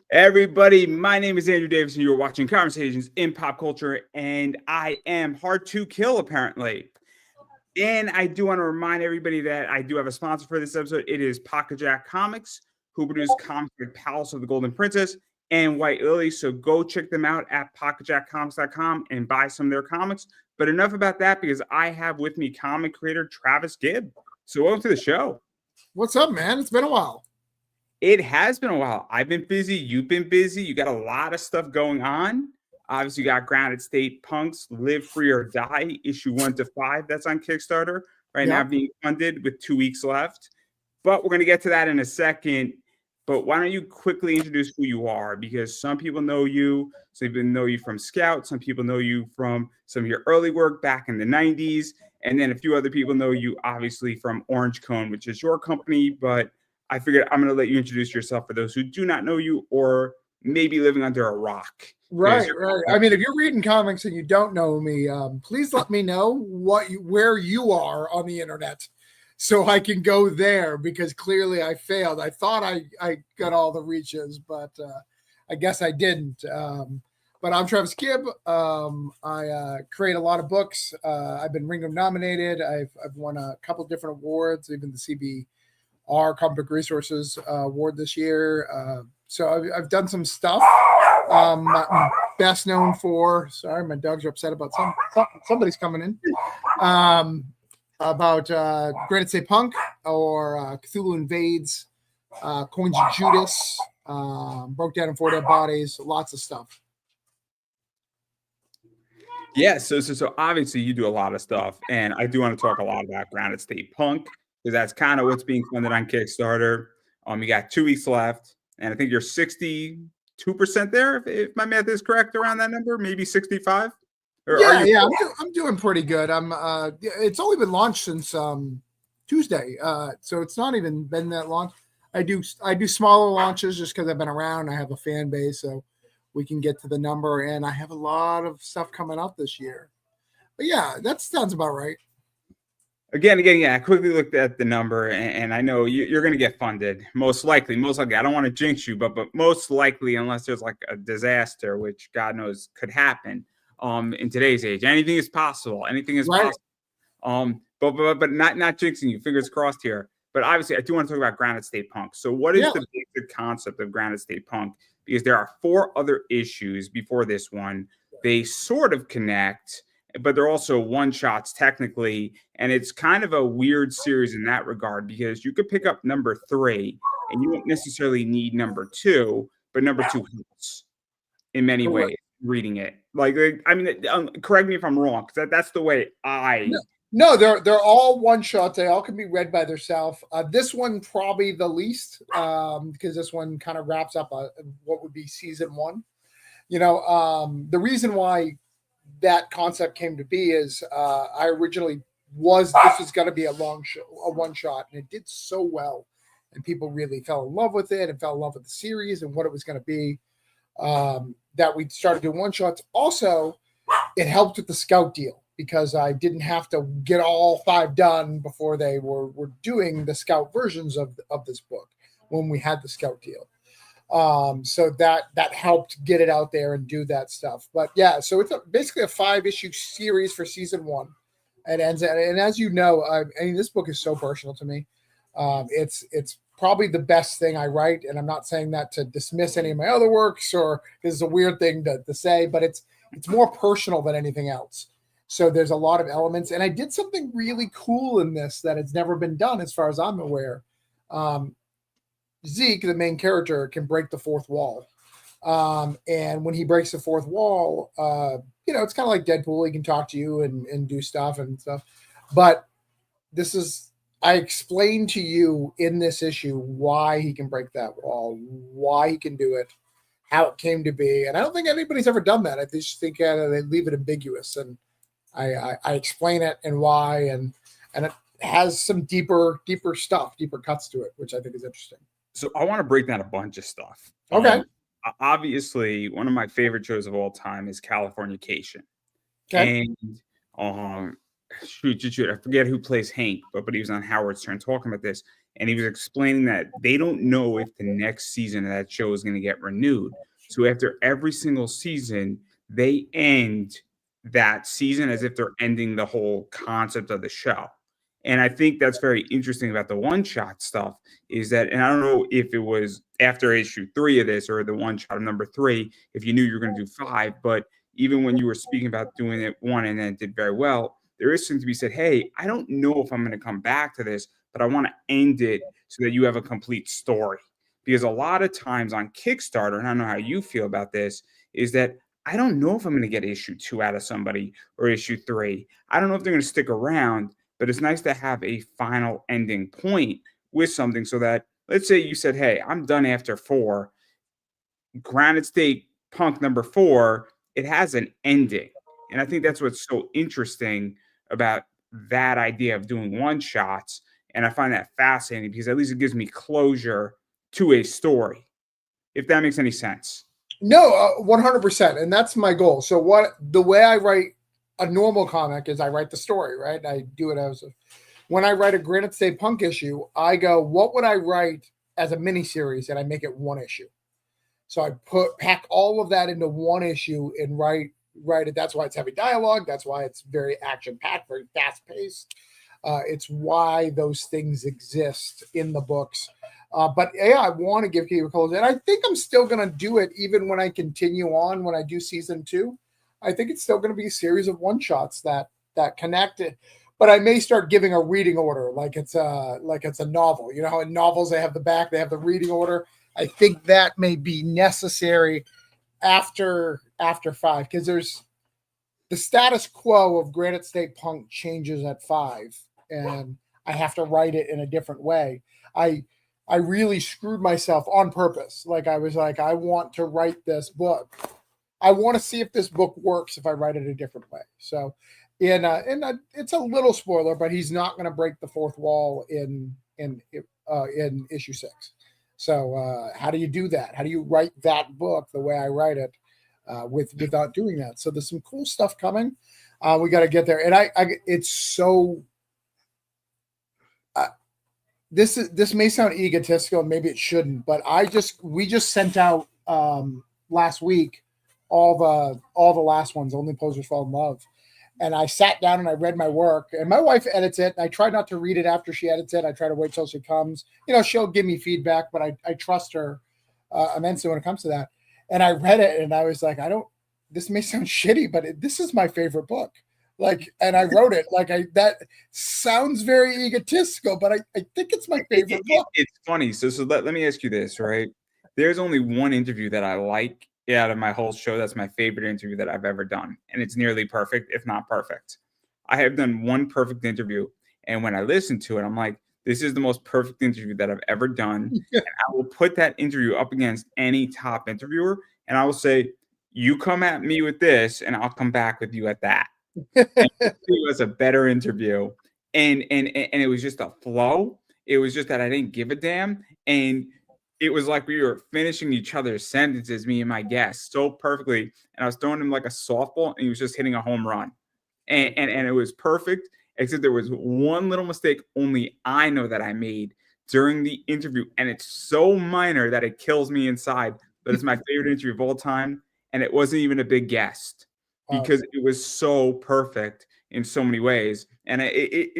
Everybody, my name is Andrew Davis, and you're watching Conversations in Pop Culture, and I am hard to kill, apparently. And I do want to remind everybody that I do have a sponsor for this episode. It is Pocket Jack Comics, who produce comics like Palace of the Golden Princess and White Lily. So go check them out at pocketjackcomics.com and buy some of their comics. But enough about that, because I have with me comic creator Travis Gibb. So welcome to the show. What's up, man? It's been a while. It has been a while. I've been busy. You've been busy. You got a lot of stuff going on. Obviously, you got Grounded State Punks, Live Free or Die, issue 1 to 5. That's on Kickstarter right now, being funded with 2 weeks left. But we're going to get to that in a second. But why don't you quickly introduce who you are? Because some people know you. Some people know you from Scout. Some people know you from some of your early work back in the 90s. And then a few other people know you, obviously, from Orange Cone, which is your company. But I figured I'm going to let you introduce yourself for those who do not know you or maybe living under a rock. Right. I mean, if you're reading comics and you don't know me, please let me know where you are on the internet so I can go there, because clearly I failed. I thought I got all the reaches, but I guess I didn't. But I'm Travis Gibb. I create a lot of books. I've been Ringo nominated. I've won a couple different awards, even the CBR Comic Book Resources Award this year. So I've done some stuff. Best known for, sorry, my dogs are upset about somebody's coming in. About Granite State Punk or Cthulhu Invades, Coins of Judas, Broke Down in 4 Dead Bodies, lots of stuff. Yeah, so obviously you do a lot of stuff, and I do want to talk a lot about Grounded State Punk, because that's kind of what's being funded on Kickstarter. You got 2 weeks left, and I think you're 62% there, if my math is correct, around that number, maybe 65. I'm doing pretty good. It's only been launched since Tuesday, so it's not even been that long. I do smaller launches just because I've been around. I have a fan base, so we can get to the number, and I have a lot of stuff coming up this year. But yeah, that sounds about right. Again, I quickly looked at the number, and I know you're going to get funded. Most likely. I don't want to jinx you, but most likely, unless there's like a disaster, which God knows could happen in today's age. Anything is possible. Anything is possible. But not jinxing you. Fingers crossed here. But obviously, I do want to talk about Grounded State Punk. So what is the basic concept of Grounded State Punk? Because there are 4 other issues before this one. They sort of connect, but they're also one-shots technically, and it's kind of a weird series in that regard, because you could pick up number 3 and you don't necessarily need number 2, but number 2 helps in many ways reading it. I mean, correct me if I'm wrong, because that's the way I... No, they're all one-shots. They all can be read by themselves. This one probably the least, because this one kind of wraps up what would be season 1. The reason why that concept came to be is I originally this was going to be a one-shot, and it did so well, and people really fell in love with it and fell in love with the series and what it was going to be, that we started doing one-shots. Also, it helped with the Scout deal, because I didn't have to get all 5 done before they were doing the Scout versions of this book when we had the Scout deal. So that helped get it out there and do that stuff. But yeah, so it's basically a 5-issue series for season 1. It ends, and as you know, I mean, this book is so personal to me. It's probably the best thing I write, and I'm not saying that to dismiss any of my other works, or this is a weird thing to say, but it's more personal than anything else. So there's a lot of elements, and I did something really cool in this that has never been done as far as I'm aware. Zeke, the main character, can break the 4th wall. And when he breaks the 4th wall, it's kind of like Deadpool. He can talk to you and do stuff and stuff. But I explained to you in this issue why he can break that wall, why he can do it, how it came to be. And I don't think anybody's ever done that. I just think they leave it ambiguous. And I explain it and why, and it has some deeper stuff, deeper cuts to it, which I think is interesting. So I want to break down a bunch of stuff. Okay. Obviously, one of my favorite shows of all time is Californication. Okay. And shoot, I forget who plays Hank, but he was on Howard Stern talking about this, and he was explaining that they don't know if the next season of that show is going to get renewed. So after every single season, they end that season as if they're ending the whole concept of the show. And I think that's very interesting about the one shot stuff is that, and I don't know if it was after issue 3 of this or the one shot of number 3, if you knew you were going to do 5, but even when you were speaking about doing it one and then it did very well, there is something to be said. Hey, I don't know if I'm going to come back to this, but I want to end it so that you have a complete story. Because a lot of times on Kickstarter, and I don't know how you feel about this, is that I don't know if I'm going to get issue 2 out of somebody or issue 3. I don't know if they're going to stick around, but it's nice to have a final ending point with something so that, let's say you said, hey, I'm done after 4. Granite State Punk number 4, it has an ending. And I think that's what's so interesting about that idea of doing one shots. And I find that fascinating because at least it gives me closure to a story, if that makes any sense. No, 100%. And that's my goal. So the way I write a normal comic is I write the story, right? I do it when I write a Granite State Punk issue, I go, what would I write as a miniseries? And I make it one issue. So I pack all of that into one issue and write it. That's why it's heavy dialogue. That's why it's very action packed, very fast paced. It's why those things exist in the books. But yeah, I want to give people colors, and I think I'm still going to do it even when I continue on. When I do season 2, I think it's still going to be a series of one shots that connect it. But I may start giving a reading order, like it's a novel. You know how in novels they have the back, they have the reading order. I think that may be necessary after 5, because there's the status quo of Granite State Punk changes at 5, and I have to write it in a different way. I really screwed myself on purpose. Like I was like, I want to write this book. I want to see if this book works if I write it a different way. So, it's a little spoiler, but he's not going to break the fourth wall in issue 6. So, how do you do that? How do you write that book the way I write it without doing that? So, there's some cool stuff coming. We got to get there, and it's so. This may sound egotistical, maybe it shouldn't, but we just sent out last week all the last ones, Only Posers Fall in Love, and I sat down and I read my work, and my wife edits it, and I try not to read it after she edits it. I try to wait till she comes. She'll give me feedback, but I trust her immensely when it comes to that. And I read it, and I was like, this may sound shitty, but this is my favorite book. And I wrote it that sounds very egotistical, but I think it's my favorite book. It's funny. So let me ask you this, right? There's only one interview that I like out of my whole show. That's my favorite interview that I've ever done. And it's nearly perfect, if not perfect. I have done one perfect interview. And when I listen to it, I'm like, this is the most perfect interview that I've ever done. And I will put that interview up against any top interviewer. And I will say, you come at me with this, and I'll come back with you at that. And it was a better interview, and it was just a flow. It was just that I didn't give a damn, and it was like we were finishing each other's sentences, me and my guest, so perfectly. And I was throwing him like a softball, and he was just hitting a home run, and it was perfect. Except there was one little mistake only I know that I made during the interview, and it's so minor that it kills me inside. But it's my favorite interview of all time, and it wasn't even a big guest. Because it was so perfect in so many ways. And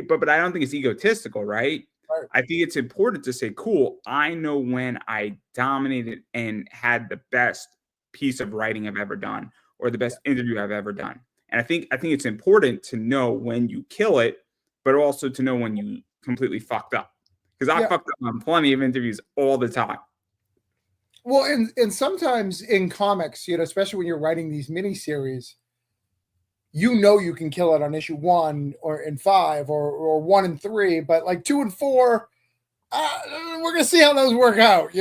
but I don't think it's egotistical, right? I think it's important to say, cool, I know when I dominated and had the best piece of writing I've ever done or the best interview I've ever done. And I think it's important to know when you kill it, but also to know when you completely fucked up. Because I fucked up on plenty of interviews all the time. Well, and sometimes in comics, especially when you're writing these miniseries, you can kill it on issue 1 or in 5 or 1 and 3, but like 2 and 4, we're gonna see how those work out.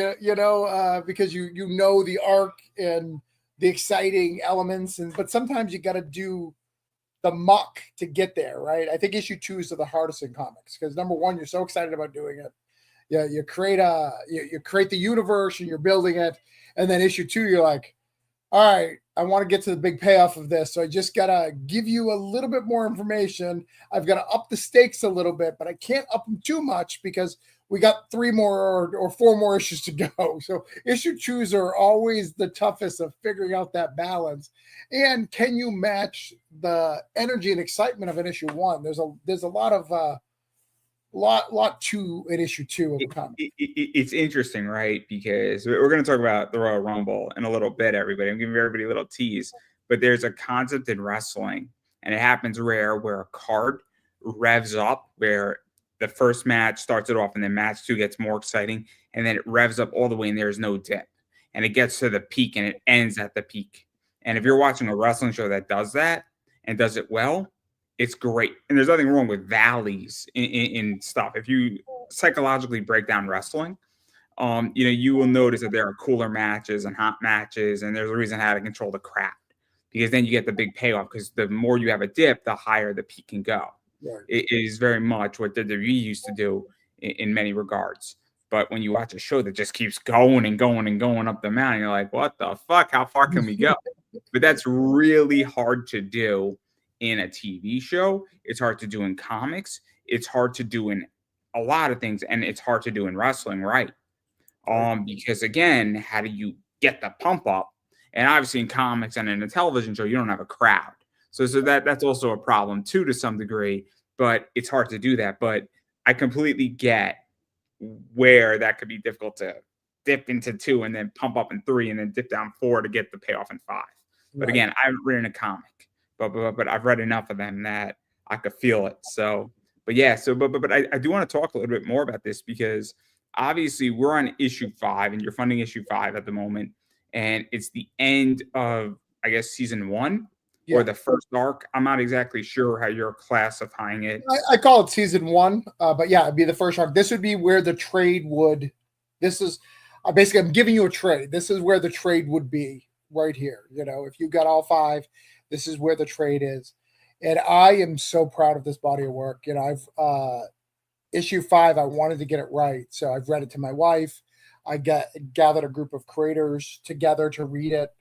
Because you know the arc and the exciting elements, but sometimes you got to do the muck to get there, right? I think issue 2 is the hardest in comics because number 1, you're so excited about doing it. Yeah, you create the universe and you're building it, and then issue 2, you're like, all right, I want to get to the big payoff of this. So I just got to give you a little bit more information. I've got to up the stakes a little bit, but I can't up them too much because we got 3 more or 4 more issues to go. So issue 2s are always the toughest of figuring out that balance. And can you match the energy and excitement of an issue 1? There's a lot of lot to an issue 2 of a comic. It's interesting, right? Because we're going to talk about the Royal Rumble in a little bit, everybody. I'm giving everybody a little tease, but there's a concept in wrestling, and it happens rare, where a card revs up, where the first match starts it off, and then match 2 gets more exciting, and then it revs up all the way, and there's no dip, and it gets to the peak, and it ends at the peak. And if you're watching a wrestling show that does that and does it well, it's great. And there's nothing wrong with valleys in stuff. If you psychologically break down wrestling, you will notice that there are cooler matches and hot matches, and there's a reason how to control the crowd, because then you get the big payoff, because the more you have a dip, the higher the peak can go. Right. It is very much what WWE used to do in many regards. But when you watch a show that just keeps going and going and going up the mountain, you're like, what the fuck? How far can we go? But that's really hard to do in a TV show. It's hard to do in comics. It's hard to do in a lot of things, and it's hard to do in wrestling, right? Because again, how do you get the pump up? And obviously in comics and in a television show, you don't have a crowd. So that's also a problem too, to some degree, but it's hard to do that. But I completely get where that could be difficult to dip into 2 and then pump up in 3 and then dip down 4 to get the payoff in 5. But again, I haven't written a comic, but I've read enough of them that I could feel it. So, but yeah, but I do want to talk a little bit more about this, because obviously we're on issue 5 and you're funding issue 5 at the moment. And it's the end of, I guess, season 1 or the first arc. I'm not exactly sure how you're classifying it. I call it season 1, but yeah, it'd be the first arc. This would be where the trade would. This is basically, I'm giving you a trade. This is where the trade would be right here. If you got all 5, this is where the trade is. And I am so proud of this body of work. I've issue 5, I wanted to get it right, so I've read it to my wife. I gathered a group of creators together to read it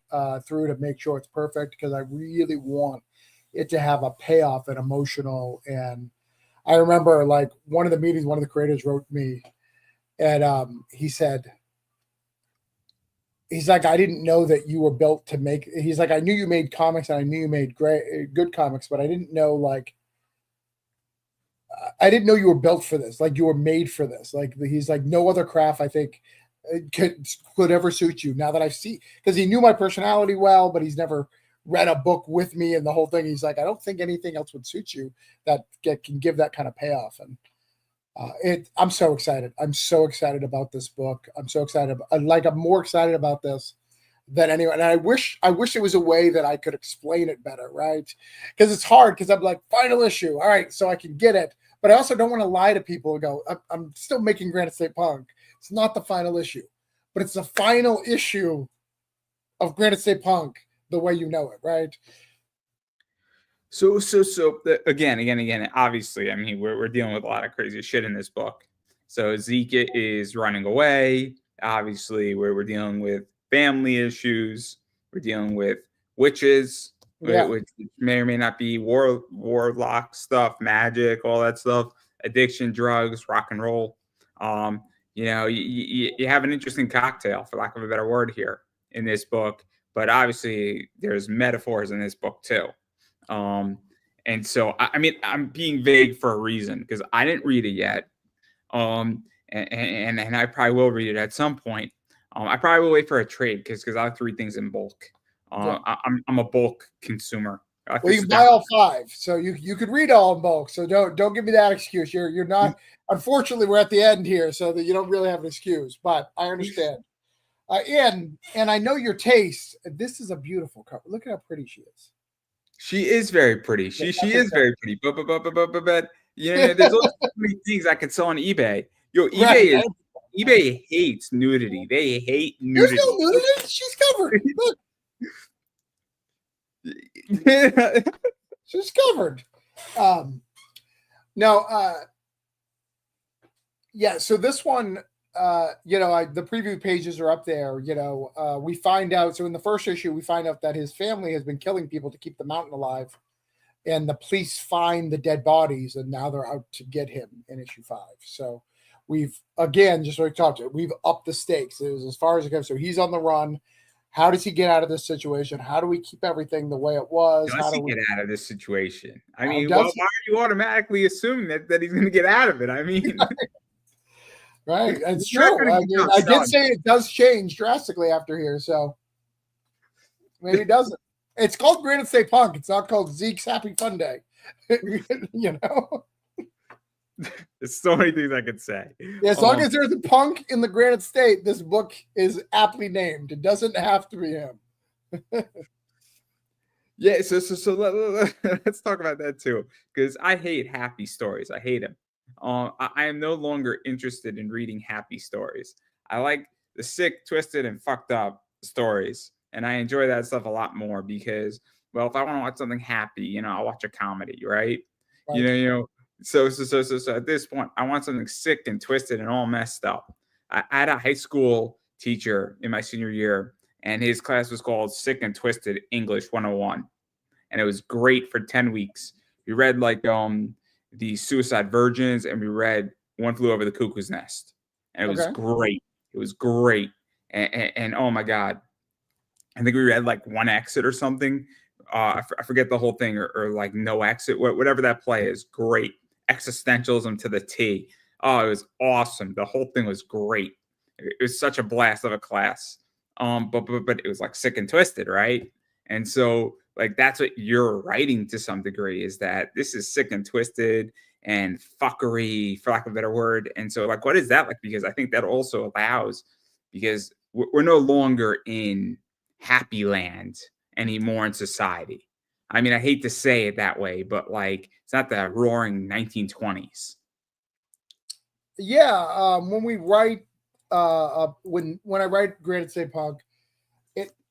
through to make sure it's perfect, because I really want it to have a payoff and emotional. And I remember, like, one of the meetings, one of the creators wrote me, and he said, he's like, I didn't know that you were built to make. He's like, I knew you made comics and I knew you made good comics, but I didn't know I didn't know you were built for this. Like, you were made for this. Like, he's like, no other craft, I think, could ever suit you. Now that I've seen, because he knew my personality well, but he's never read a book with me and the whole thing. He's like, I don't think anything else would suit you that can give that kind of payoff. And I'm so excited. I'm so excited about this book. I'm so excited. I'm more excited about this than anyone. And I wish it was a way that I could explain it better, right? Because it's hard, because I'm like, final issue. All right, so I can get it. But I also don't want to lie to people and go, I'm still making Granite State Punk. It's not the final issue, but it's the final issue of Granite State Punk the way you know it, right? So again, obviously, I mean, we're dealing with a lot of crazy shit in this book. So Zeke is running away. Obviously, we're dealing with family issues. We're dealing with witches, which may or may not be warlock stuff, magic, all that stuff, addiction, drugs, rock and roll. You have an interesting cocktail, for lack of a better word, here in this book. But obviously, there's metaphors in this book too. And so, I mean, I'm being vague for a reason, because I didn't read it yet. And I probably will read it at some point. I probably will wait for a trade, because I like to read things in bulk. I'm a bulk consumer. Well, you can buy all 5, so you could read all in bulk. So don't give me that excuse. You're not. Unfortunately, we're at the end here, so that you don't really have an excuse. But I understand. And I know your taste. This is a beautiful cover. Look at how pretty she is. She is very pretty. She is very pretty. But there's also so many things I could sell on eBay. eBay hates nudity. They hate nudity. There's no nudity. She's covered. Look. She's covered. So this one, the preview pages are up there. We find out. So in the first issue, we find out that his family has been killing people to keep the mountain alive, and the police find the dead bodies, and now they're out to get him in issue 5. So we've again, just like we talked about, we've upped the stakes. It was as far as it goes. So he's on the run. How does he get out of this situation? How do we keep everything the way it was? Does How do he we get out of this situation? I how mean, does why are you automatically assuming that he's going to get out of it? I mean, right? It's you're not true. gonna I keep mean, on I did selling. say it does change drastically after here, so maybe it doesn't. It's called Granite State Punk. It's not called Zeke's Happy Fun Day. You know? There's so many things I could say. Yeah, as long as there's a punk in the Granite State, this book is aptly named. It doesn't have to be him. Yeah, so let's talk about that too, because I hate happy stories. I hate them. I am no longer interested in reading happy stories. I like the sick, twisted, and fucked up stories, and I enjoy that stuff a lot more because, well, if I want to watch something happy, I'll watch a comedy, right? Right. So at this point, I want something sick and twisted and all messed up. I had a high school teacher in my senior year, and his class was called Sick and Twisted English 101. And it was great for 10 weeks. We read like the Suicide Virgins, and we read One Flew Over the Cuckoo's Nest. And it was great. It was great. And oh my God. I think we read like One Exit or something. I forget the whole thing, or like No Exit, whatever that play is. Great. Existentialism to the T. Oh, it was awesome. The whole thing was great. It was such a blast of a class. But it was like sick and twisted, right? And so like that's what you're writing to some degree, is that this is sick and twisted and fuckery, for lack of a better word. And so like, what is that like? Because I think that also allows, because we're no longer in happy land anymore in society. I mean, I hate to say it that way, but like it's not the roaring 1920s. Yeah, when we write, when I write Granite State Punk,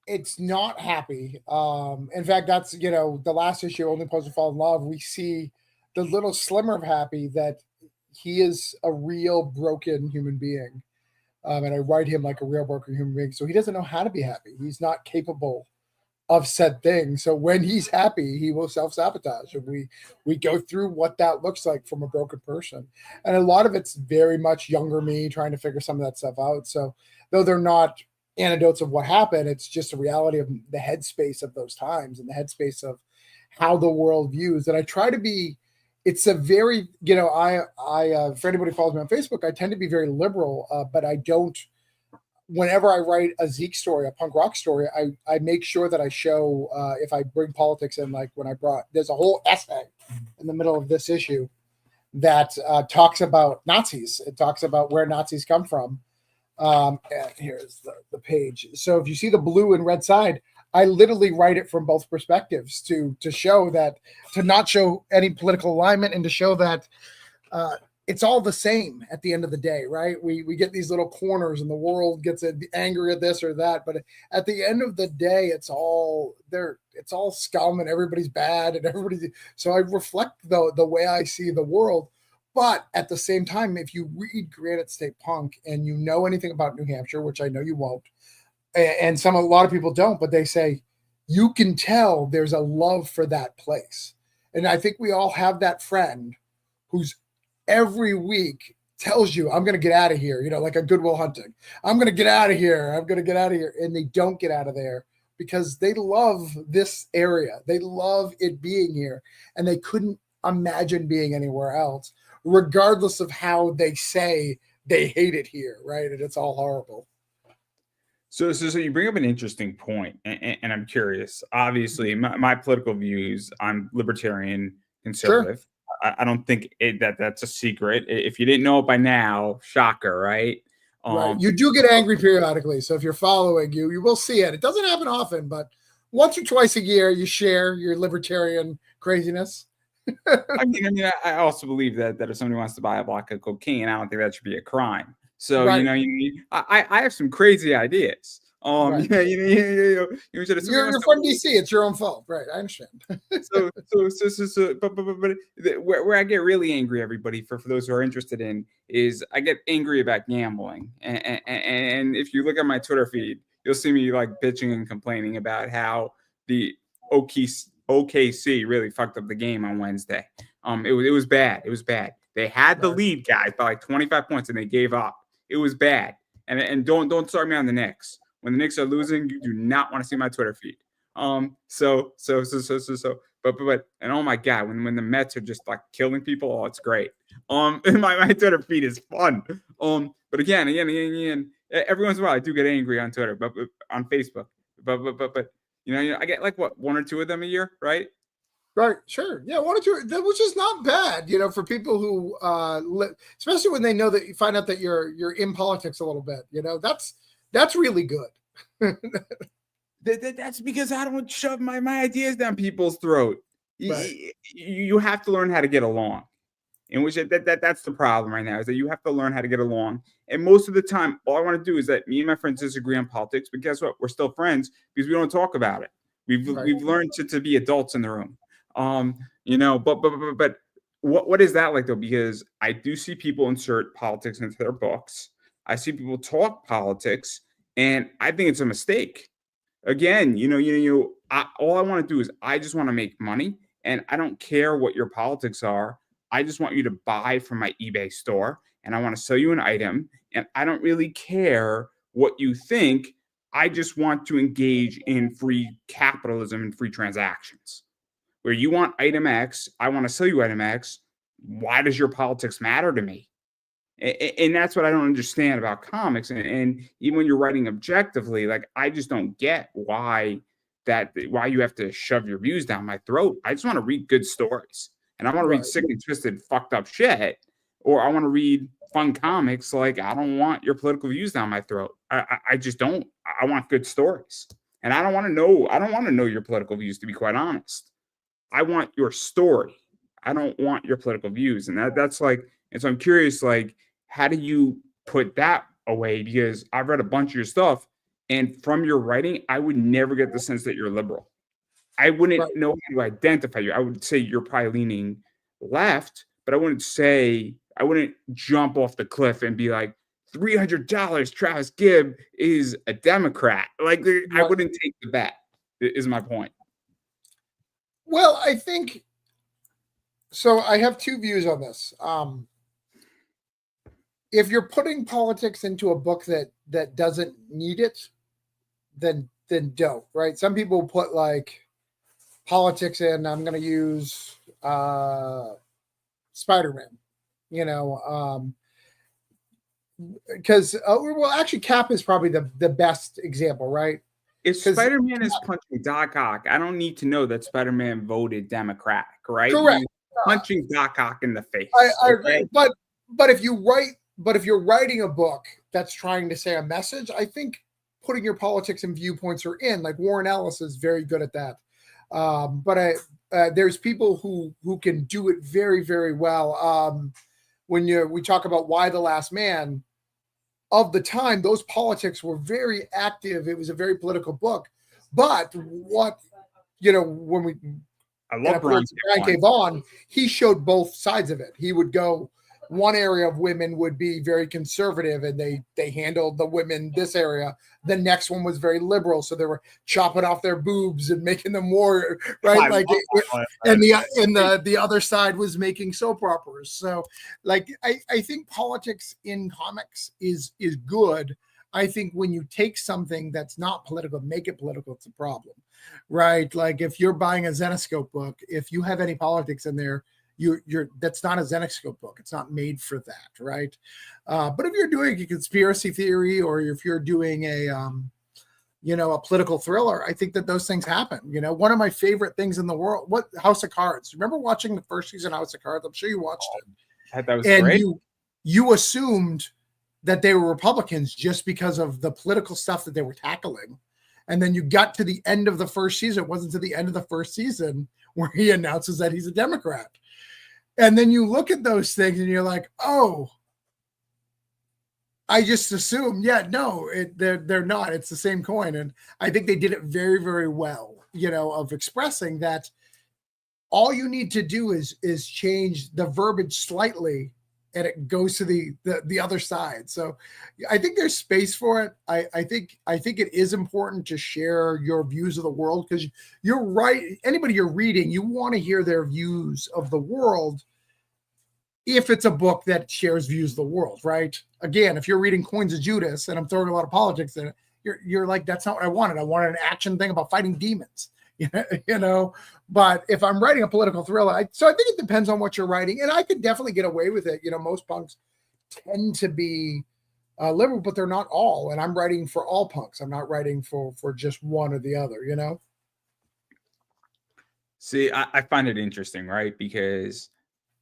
it's not happy. In fact, that's the last issue, Only Supposed to Fall in Love. We see the little slimmer of happy that he is a real broken human being, and I write him like a real broken human being. So he doesn't know how to be happy. He's not capable of said thing. So when he's happy, he will self-sabotage. And we go through what that looks like from a broken person. And a lot of it's very much younger me trying to figure some of that stuff out. So though they're not anecdotes of what happened, it's just a reality of the headspace of those times and the headspace of how the world views. And I try to be, it's a very, I for anybody who follows me on Facebook, I tend to be very liberal, but I don't, whenever I write a Zeke story, a punk rock story, I make sure that I show, if I bring politics in, like when there's a whole essay in the middle of this issue that talks about Nazis. It talks about where Nazis come from. And here's the page. So if you see the blue and red side, I literally write it from both perspectives to show that, to not show any political alignment, and to show that it's all the same at the end of the day, right? We get these little corners, and the world gets angry at this or that, but at the end of the day, it's all scum, and everybody's bad, and everybody's. So I reflect the way I see the world. But at the same time, if you read Granite State Punk and you know anything about New Hampshire, which I know you won't, and a lot of people don't, but they say you can tell there's a love for that place. And I think we all have that friend who's every week tells you, I'm going to get out of here, like a Goodwill Hunting. I'm going to get out of here. I'm going to get out of here. And they don't get out of there because they love this area. They love it being here, and they couldn't imagine being anywhere else, regardless of how they say they hate it here, right? And it's all horrible. So you bring up an interesting point, and I'm curious. Obviously, my political views, I'm libertarian, conservative. Sure. I don't think that's a secret. If you didn't know it by now, shocker, right? Right. You do get angry periodically, so if you're following, you will see it. It doesn't happen often, but once or twice a year, you share your libertarian craziness. I also believe that if somebody wants to buy a block of cocaine, I don't think that should be a crime. So, right. I have some crazy ideas. Right. Yeah, you should have somebody You're wants from DC. It's your own fault. Right. I understand. but where I get really angry, everybody, for those who are interested in, is I get angry about gambling, and if you look at my Twitter feed, you'll see me like bitching and complaining about how the OKC really fucked up the game on Wednesday. It was bad. It was bad. They had the lead, guys, by like 25 points, and they gave up. It was bad. And don't start me on the Knicks. When the Knicks are losing, you do not want to see my Twitter feed. But and oh my god, when the Mets are just like killing people, oh, it's great. My Twitter feed is fun. But again, every once in a while I do get angry on Twitter, but on Facebook. But I get like what, one or two of them a year, right? Right. Sure. Yeah. One or two, which is not bad, for people who, especially when they know that you find out that you're in politics a little bit, that's really good. That's because I don't shove my ideas down people's throat. Right. You have to learn how to get along. In which that's the problem right now, is that you have to learn how to get along. And most of the time, all I want to do is that me and my friends disagree on politics, but guess what? We're still friends because we don't talk about it. We've learned to be adults in the room. But what is that like though? Because I do see people insert politics into their books. I see people talk politics, and I think it's a mistake. Again, all I want to do is I just want to make money, and I don't care what your politics are. I just want you to buy from my eBay store, and I want to sell you an item, and I don't really care what you think. I just want to engage in free capitalism and free transactions. Where you want item X, I want to sell you item X. Why does your politics matter to me? And that's what I don't understand about comics. And even when you're writing objectively, like I just don't get why you have to shove your views down my throat. I just want to read good stories, and I want to read sick and twisted, fucked up shit, or I want to read fun comics. Like I don't want your political views down my throat. I just don't. I want good stories, and I don't want to know. I don't want to know your political views, to be quite honest. I want your story. I don't want your political views. And that's like, and so I'm curious, like, how do you put that away? Because I've read a bunch of your stuff, and from your writing, I would never get the sense that you're liberal. I wouldn't know how to identify you. I would say you're probably leaning left, but I wouldn't jump off the cliff and be like, $300 Travis Gibb is a Democrat. Like, I wouldn't take the bet, is my point. Well, I think so. I have two views on this. If you're putting politics into a book that doesn't need it, then don't. Right? Some people put like politics in. I'm going to use Spider-Man. Because well, actually, Cap is probably the best example, right? If Spider-Man is punching Doc Ock, I don't need to know that Spider-Man voted Democratic, right? Correct. He's punching Doc Ock in the face. I agree. But if you're writing a book that's trying to say a message, I think putting your politics and viewpoints are in. Like Warren Ellis is very good at that. But there's people who can do it very, very well. When we talk about Why the Last Man, of the time, those politics were very active. It was a very political book. But when I love Brian K. Vaughan, he showed both sides of it. He would go, one area of women would be very conservative and they handled the women this area. The next one was very liberal. So they were chopping off their boobs and making them more right. And the other side was making soap operas. So like, I think politics in comics is good. I think when you take something that's not political, make it political, it's a problem, right? Like if you're buying a Zenescope book, if you have any politics in there, you're that's not a Zenescope book. It's not made for that, right? But if you're doing a conspiracy theory or if you're doing a political thriller, I think that those things happen. One of my favorite things in the world, House of Cards. Remember watching the first season of House of Cards? I'm sure you watched it. That was great. You assumed that they were Republicans just because of the political stuff that they were tackling. And then you got to the end of the first season. It wasn't to the end of the first season where he announces that he's a Democrat. And then you look at those things and you're like, oh, I just assume, yeah, no, they're not. It's the same coin, and I think they did it very, very well. Of expressing that all you need to do is change the verbiage slightly, and it goes to the other side. So, I think there's space for it. I think it is important to share your views of the world because you're right. Anybody you're reading, you want to hear their views of the world if it's a book that shares views of the world, right? Again, if you're reading Coins of Judas and I'm throwing a lot of politics in it, you're like, that's not what I wanted. I wanted an action thing about fighting demons, you know. But if I'm writing a political thriller, so I think it depends on what you're writing, and I could definitely get away with it. Most punks tend to be liberal, but they're not all. And I'm writing for all punks. I'm not writing for just one or the other. See, I find it interesting, right? Because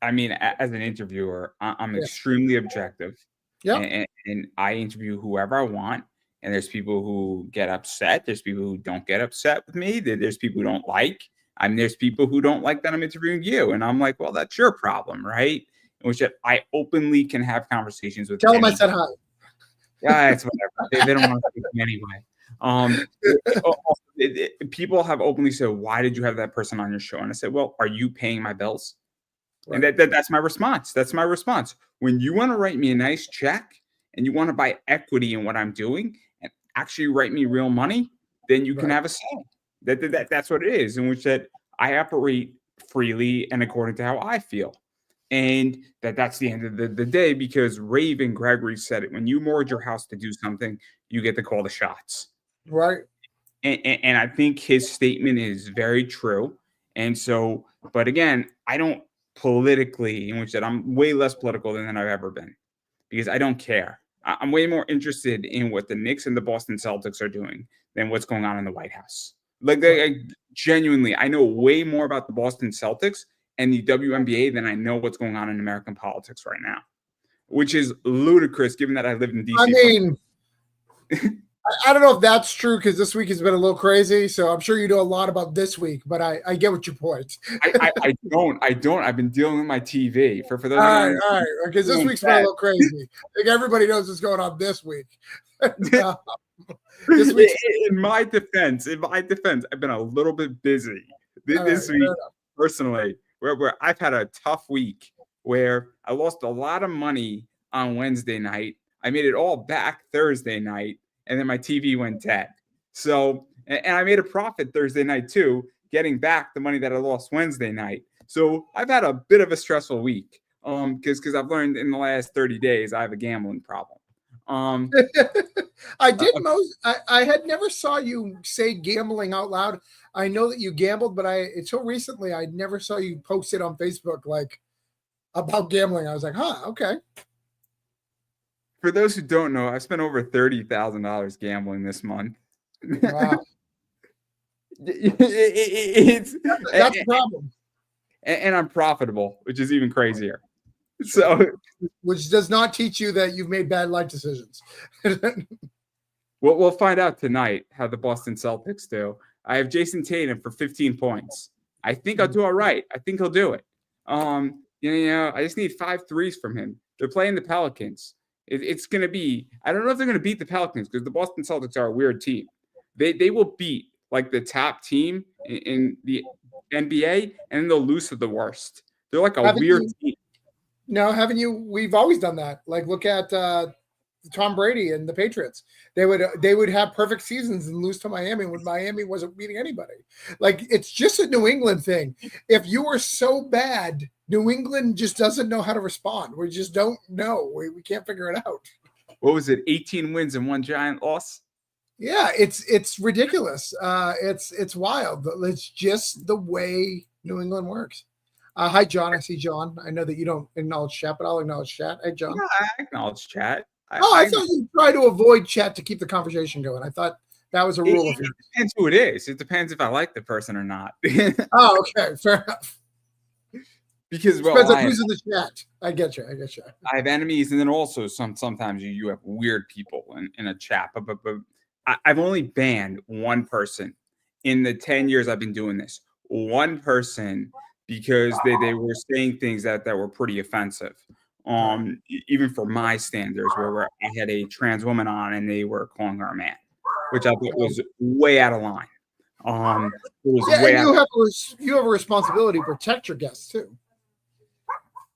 I mean, as an interviewer, I'm Yeah. extremely objective, Yep. and I interview whoever I want. And there's people who get upset. There's people who don't get upset with me. There's people who don't like. I mean, there's people who don't like that I'm interviewing you, and I'm like, well, that's your problem, right? In which I openly can have conversations with Tell them I any. said hi. Yeah, it's whatever. They don't want to speak to me anyway. People have openly said, "Why did you have that person on your show?" And I said, "Well, are you paying my bills?" And Right. that's my response. That's my response. When you want to write me a nice check and you want to buy equity in what I'm doing and actually write me real money, then you can Right. have a say. That's what it is. In which that I operate freely and according to how I feel. And that's the end of the day because Raven Gregory said it. When you mortgage your house to do something, you get to call the shots. Right. And I think his statement is very true. And so, but again, I don't politically, in which that I'm way less political than I've ever been because I don't care. I'm way more interested in what the Knicks and the Boston Celtics are doing than what's going on in the White House. Like genuinely, I know way more about the Boston Celtics and the WNBA than I know what's going on in American politics right now, which is ludicrous given that I lived in I DC for. mean, I don't know if that's true because this week has been a little crazy. So I'm sure you know a lot about this week, but I get what your point. I don't. I've been dealing with my TV for those All who right, don't all right, because this understand week's been a little crazy. I think everybody knows what's going on this week. that. This week's In my defense, I've been a little bit busy all right. this week personally, where I've had a tough week where I lost a lot of money on Wednesday night. I made it all back Thursday night, and then my TV went dead. So, and I made a profit Thursday night too, getting back the money that I lost Wednesday night. So I've had a bit of a stressful week. Because I've learned in the last 30 days I have a gambling problem. I did most. I had never saw you say gambling out loud. I know that you gambled, but until recently I never saw you post it on Facebook like about gambling. I was like, huh, okay. For those who don't know, I've spent over $30,000 gambling this month. Wow, It's that's a problem. and I'm profitable, which is even crazier. So Which does not teach you that you've made bad life decisions. we'll find out tonight how the Boston Celtics do. I have Jason Tatum for 15 points. I think I'll do all right. I think he'll do it. I just need 5 threes from him. They're playing the Pelicans. It's going to be. I don't know if they're going to beat the Pelicans because the Boston Celtics are a weird team. They will beat like the top team in the NBA, and then they'll lose to the worst. They're like a haven't weird you? team. No, haven't you? We've always done that. Like, look at Tom Brady and the Patriots. They would have perfect seasons and lose to Miami when Miami wasn't beating anybody. Like, it's just a New England thing. If you are so bad, New England just doesn't know how to respond. We just don't know. We can't figure it out. What was it? 18 wins and 1 giant loss. Yeah, it's ridiculous. It's wild. It's just the way New England works. Hi, John. I see John. I know that you don't acknowledge chat, but I'll acknowledge chat. Hey, John. Yeah, I acknowledge chat. I thought you try to avoid chat to keep the conversation going. I thought that was a rule of yours. It depends who it is. It depends if I like the person or not. Oh, okay, fair enough. Because Depends on who's in the chat. I get you. I have enemies, and then also sometimes you have weird people in a chat. But I've only banned one person in the 10 years I've been doing this. One person because they were saying things that were pretty offensive. Right. Even for my standards, where I had a trans woman on and they were calling her a man, which I thought was way out of line. It was Yeah, way and out. you have a responsibility to protect your guests too.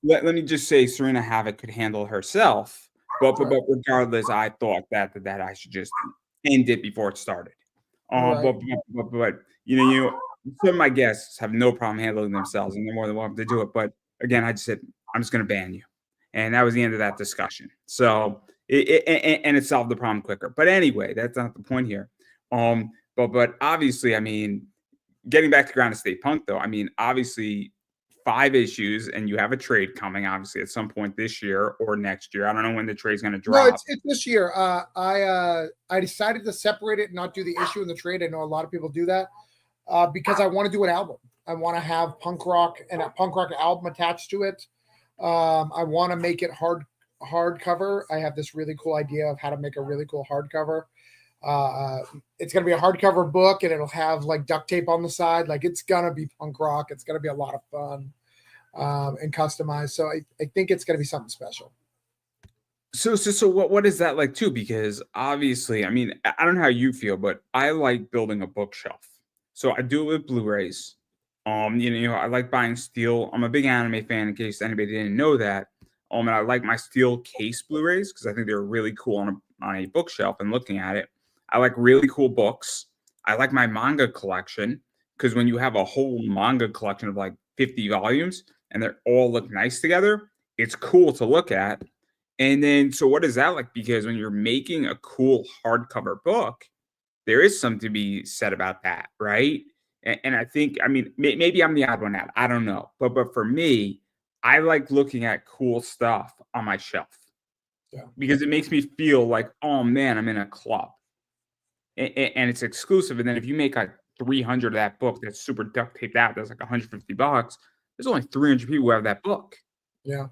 Let me just say Serena Havoc could handle herself, but Right. regardless, I thought that I should just end it before it started. Right. But some of my guests have no problem handling themselves, and they're more than welcome to do it. But again, I just said I'm just going to ban you, and that was the end of that discussion. So and it solved the problem quicker. But anyway, that's not the point here. But obviously, I mean, getting back to Grounded State Punk, though, I mean, obviously, 5 issues, and you have a trade coming, obviously, at some point this year or next year. I don't know when the trade's going to No, drop. it's this year. I decided to separate it and not do the issue and the trade. I know a lot of people do that because I want to do an album. I want to have punk rock and a punk rock album attached to it. I want to make it hardcover. I have this really cool idea of how to make a really cool hardcover. It's going to be a hardcover book, and it'll have like duct tape on the side. Like it's going to be punk rock. It's going to be a lot of fun and customized. So I think it's going to be something special. So what is that like too? Because obviously, I mean, I don't know how you feel, but I like building a bookshelf. So I do it with Blu-rays. I like buying steel. I'm a big anime fan, in case anybody didn't know that. And I like my steel case Blu-rays because I think they're really cool on a bookshelf and looking at it. I like really cool books. I like my manga collection because when you have a whole manga collection of like 50 volumes and they all look nice together, it's cool to look at. And then, so what is that like? Because when you're making a cool hardcover book, there is something to be said about that, right? And I think, I mean, maybe I'm the odd one out. I don't know, but for me, I like looking at cool stuff on my shelf Yeah. because it makes me feel like, oh man, I'm in a club, and it's exclusive. And then if you make like 300 of that book that's super duct taped out, that's like $150. There's only 300 people who have that book. Yeah.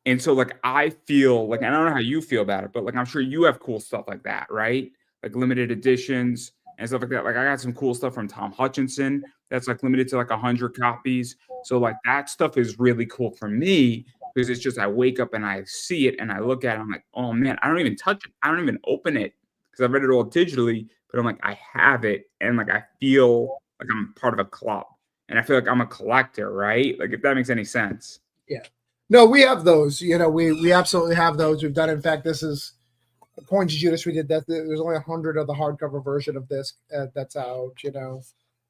And so, like, I feel like, I don't know how you feel about it, but like, I'm sure you have cool stuff like that, right? Like limited editions and stuff like that. Like, I got some cool stuff from Tom Hutchinson that's like limited to like 100 copies. So, like, that stuff is really cool for me because it's just I wake up and I see it and I look at it. I'm like, oh man, I don't even touch it. I don't even open it because I read it all digitally, but I'm like, I have it. And like, I feel like I'm part of a club and I feel like I'm a collector, right? Like, if that makes any sense. Yeah. No, we have those. We absolutely have those. We've done. In fact, this is Points Judas. We did that. There's only 100 of the hardcover version of this that's out.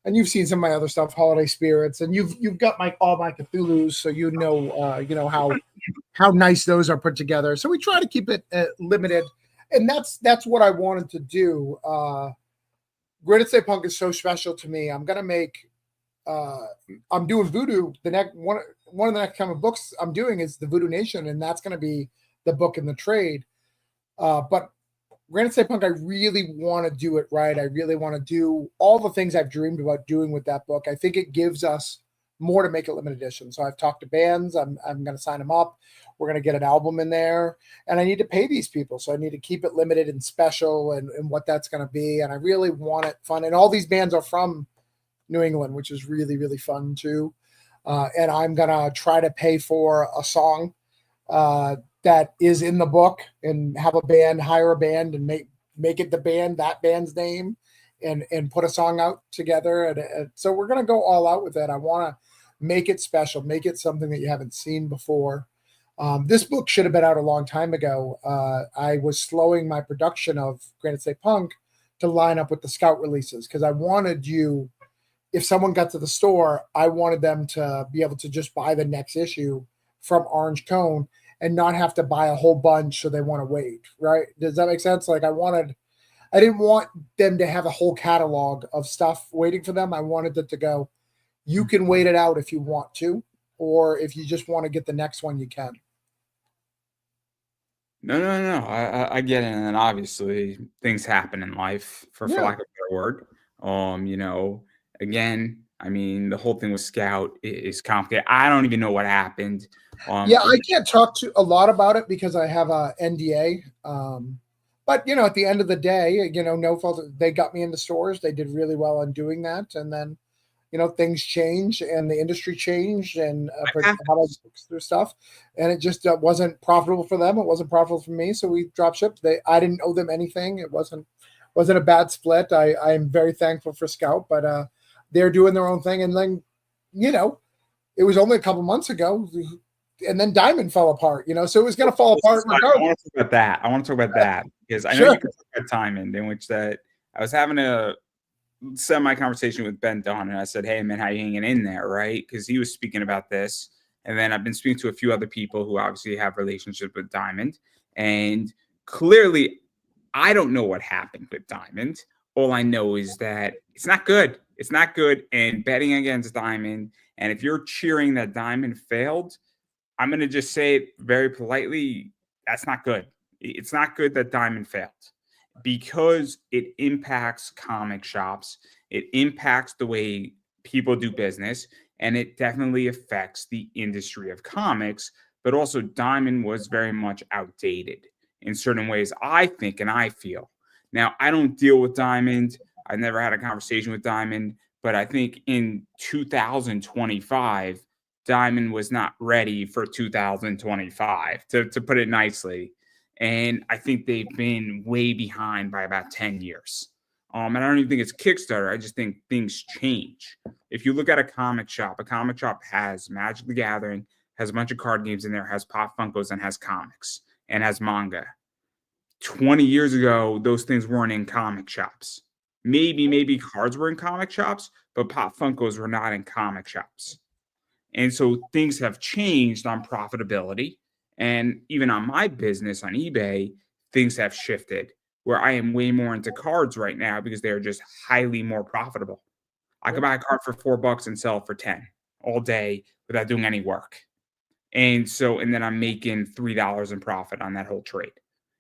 And you've seen some of my other stuff, Holiday Spirits, and you've got all my Cthulhu's, so how nice those are put together. So we try to keep it limited, and that's what I wanted to do. Granite State Punk is so special to me. I'm gonna make. I'm doing Voodoo. The next one of the next comic books I'm doing is the Voodoo Nation, and that's going to be the book in the trade. But Granite State Punk, I really want to do it right. I really want to do all the things I've dreamed about doing with that book. I think it gives us more to make a limited edition. So I've talked to bands. I'm going to sign them up. We're going to get an album in there, and I need to pay these people. So I need to keep it limited and special and what that's going to be. And I really want it fun. And all these bands are from New England, which is really, really fun too. And I'm going to try to pay for a song that is in the book and have a band, hire a band and make it that band's name and put a song out together. And so we're going to go all out with it. I want to make it special, make it something that you haven't seen before. This book should have been out a long time ago. I was slowing my production of Granite State Punk to line up with the Scout releases because I wanted if someone got to the store, I wanted them to be able to just buy the next issue from Orange Cone and not have to buy a whole bunch so they want to wait, right? Does that make sense? Like I didn't want them to have a whole catalog of stuff waiting for them. I wanted it to go, you can wait it out if you want to, or if you just want to get the next one, you can. No. I get it, and then obviously things happen in life, for lack of a better word. Again, I mean, the whole thing with Scout is complicated. I don't even know what happened. I can't talk to a lot about it because I have a NDA. But at the end of the day, no fault. They got me into stores. They did really well on doing that, and then things changed and the industry changed and I how to through stuff, and it just wasn't profitable for them. It wasn't profitable for me, so we drop shipped. I didn't owe them anything. It wasn't a bad split. I'm very thankful for Scout, but they're doing their own thing. And then, it was only a couple months ago, and then Diamond fell apart. So it was going to fall apart. I want to talk about that. I want to talk about that because I know you can talk about Diamond, in which that I was having a semi-conversation with Ben Dunn, and I said, "Hey, man, how you hanging in there?" Right? Because he was speaking about this, and then I've been speaking to a few other people who obviously have relationships with Diamond, and clearly, I don't know what happened with Diamond. All I know is that it's not good. It's not good. And betting against Diamond, and if you're cheering that Diamond failed, I'm going to just say it very politely. That's not good. It's not good that Diamond failed because it impacts comic shops. It impacts the way people do business, and it definitely affects the industry of comics. But also, Diamond was very much outdated in certain ways, I think, and I feel. Now, I don't deal with Diamond. I've never had a conversation with Diamond, but I think in 2025, Diamond was not ready for 2025, to put it nicely. And I think they've been way behind by about 10 years. And I don't even think it's Kickstarter. I just think things change. If you look at a comic shop has Magic the Gathering, has a bunch of card games in there, has Pop Funkos, and has comics, and has manga. 20 years ago, those things weren't in comic shops. Maybe cards were in comic shops, but Pop Funkos were not in comic shops. And so things have changed on profitability. And even on my business on eBay, things have shifted where I am way more into cards right now because they are just highly more profitable. I could buy a card for $4 and sell it for 10 all day without doing any work. And then I'm making $3 in profit on that whole trade.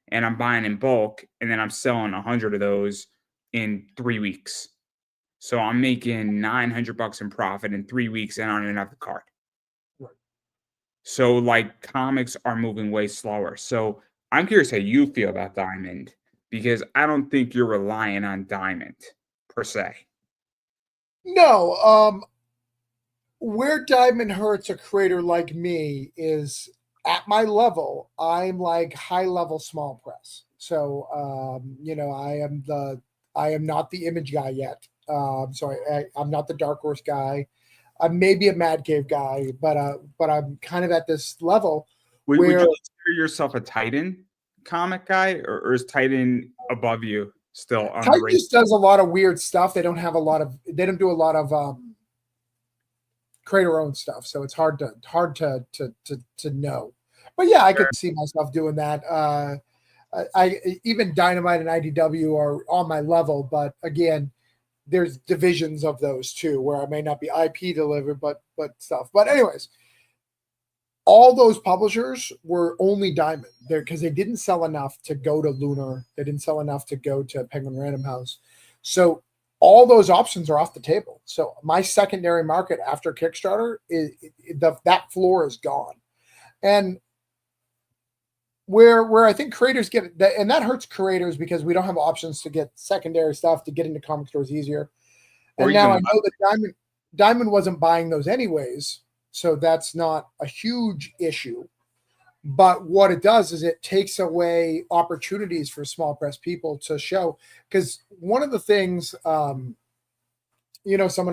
And I'm buying in bulk, and then I'm selling 100 of those in 3 weeks. So I'm making $900 in profit in 3 weeks, and I don't even have the card. Right. So comics are moving way slower. So I'm curious how you feel about Diamond, because I don't think you're relying on Diamond per se. No, where Diamond hurts a creator like me is at my level. I'm like high level small press. So I am not the image guy yet. So I'm not the Dark Horse guy. I'm maybe a Mad Cave guy, but I'm kind of at this level. Would you consider yourself a Titan comic guy, or is Titan above you still on Titan the race? just does a lot of weird stuff. They don't do a lot of creator owned stuff, so it's hard to know. But yeah, I could see myself doing that. I even Dynamite and IDW are on my level, but again, there's divisions of those too, where I may not be IP delivered, but stuff. But anyways, all those publishers were only Diamond there because they didn't sell enough to go to Lunar. They didn't sell enough to go to Penguin Random House. So all those options are off the table. So my secondary market after Kickstarter that floor is gone. And where I think creators get that, and that hurts creators because we don't have options to get secondary stuff to get into comic stores easier. And now I know that Diamond wasn't buying those anyways, so that's not a huge issue. But what it does is it takes away opportunities for small press people to show. Because one of the things, someone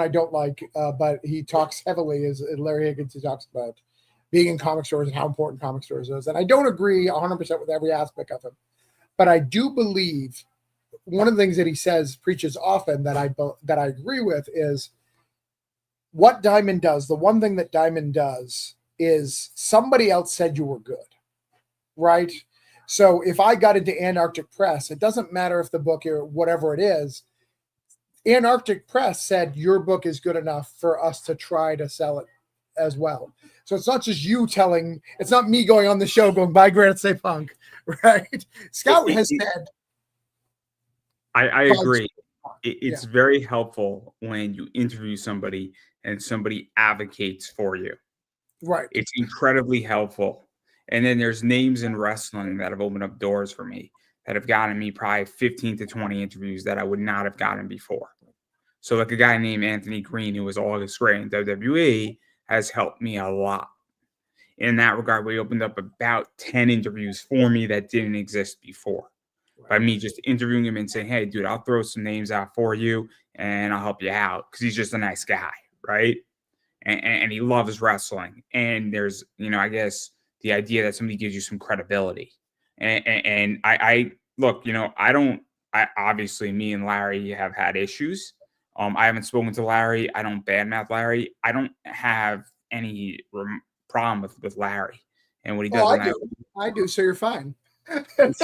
I don't like, but he talks heavily is Larry Higgins. He talks about being in comic stores and how important comic stores is. And I don't agree 100% with every aspect of him. But I do believe one of the things that he preaches often that I agree with is what Diamond does. The one thing that Diamond does is somebody else said you were good, right? So if I got into Antarctic Press, it doesn't matter if the book or whatever it is, Antarctic Press said your book is good enough for us to try to sell it as well. So it's not just you it's not me going on the show going, buy Granite State Punk, right? Scout has said. I agree. It's very helpful when you interview somebody and somebody advocates for you. Right. It's incredibly helpful. And then there's names in wrestling that have opened up doors for me that have gotten me probably 15 to 20 interviews that I would not have gotten before. So like a guy named Anthony Green, who was August Gray in WWE, has helped me a lot in that regard. We opened up about 10 interviews for me that didn't exist before by me just interviewing him and saying, hey, dude, I'll throw some names out for you and I'll help you out because he's just a nice guy, right? And he loves wrestling. And there's, I guess the idea that somebody gives you some credibility. And I look, I obviously me and Larry have had issues. I haven't spoken to Larry. I don't badmouth Larry. I don't have any problem with Larry and what he does. Oh, And I do. I do. So you're fine. That's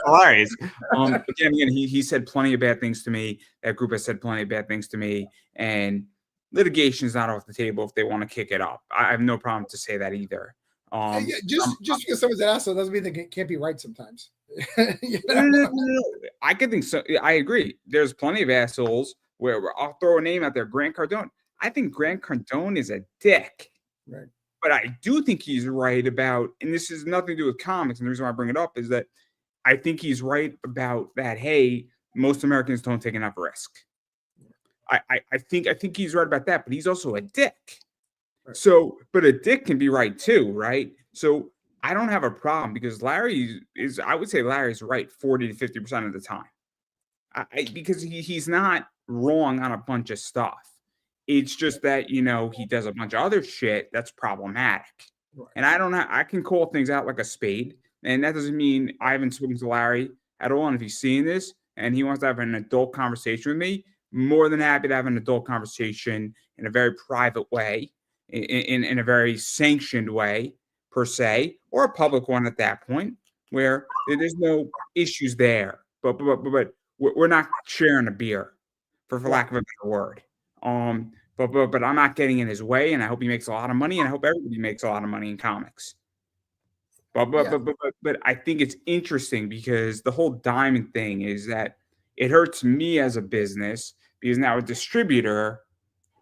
hilarious. Again, he said plenty of bad things to me. That group has said plenty of bad things to me, and litigation is not off the table if they want to kick it up. I have no problem to say that either. Just because someone's an asshole doesn't mean they can't be right sometimes. No. I could think so. I agree. There's plenty of assholes where I'll throw a name out there. Grant Cardone. I think Grant Cardone is a dick. Right. But I do think he's right about, and this has nothing to do with comics, and the reason why I bring it up is that I think he's right about that. Hey, most Americans don't take enough risk. I think he's right about that, but he's also a dick. Right. So, but a dick can be right too, right? So I don't have a problem because I would say Larry's right 40 to 50% of the time. Because he's not wrong on a bunch of stuff. It's just that, he does a bunch of other shit that's problematic. Right. And I can call things out like a spade. And that doesn't mean I haven't spoken to Larry at all. And if he's seeing this and he wants to have an adult conversation with me, more than happy to have an adult conversation in a very private way, in a very sanctioned way, per se, or a public one at that point, where there's no issues there. But we're not sharing a beer, for lack of a better word. But I'm not getting in his way, and I hope he makes a lot of money, and I hope everybody makes a lot of money in comics. But I think it's interesting because the whole diamond thing is that it hurts me as a business because now a distributor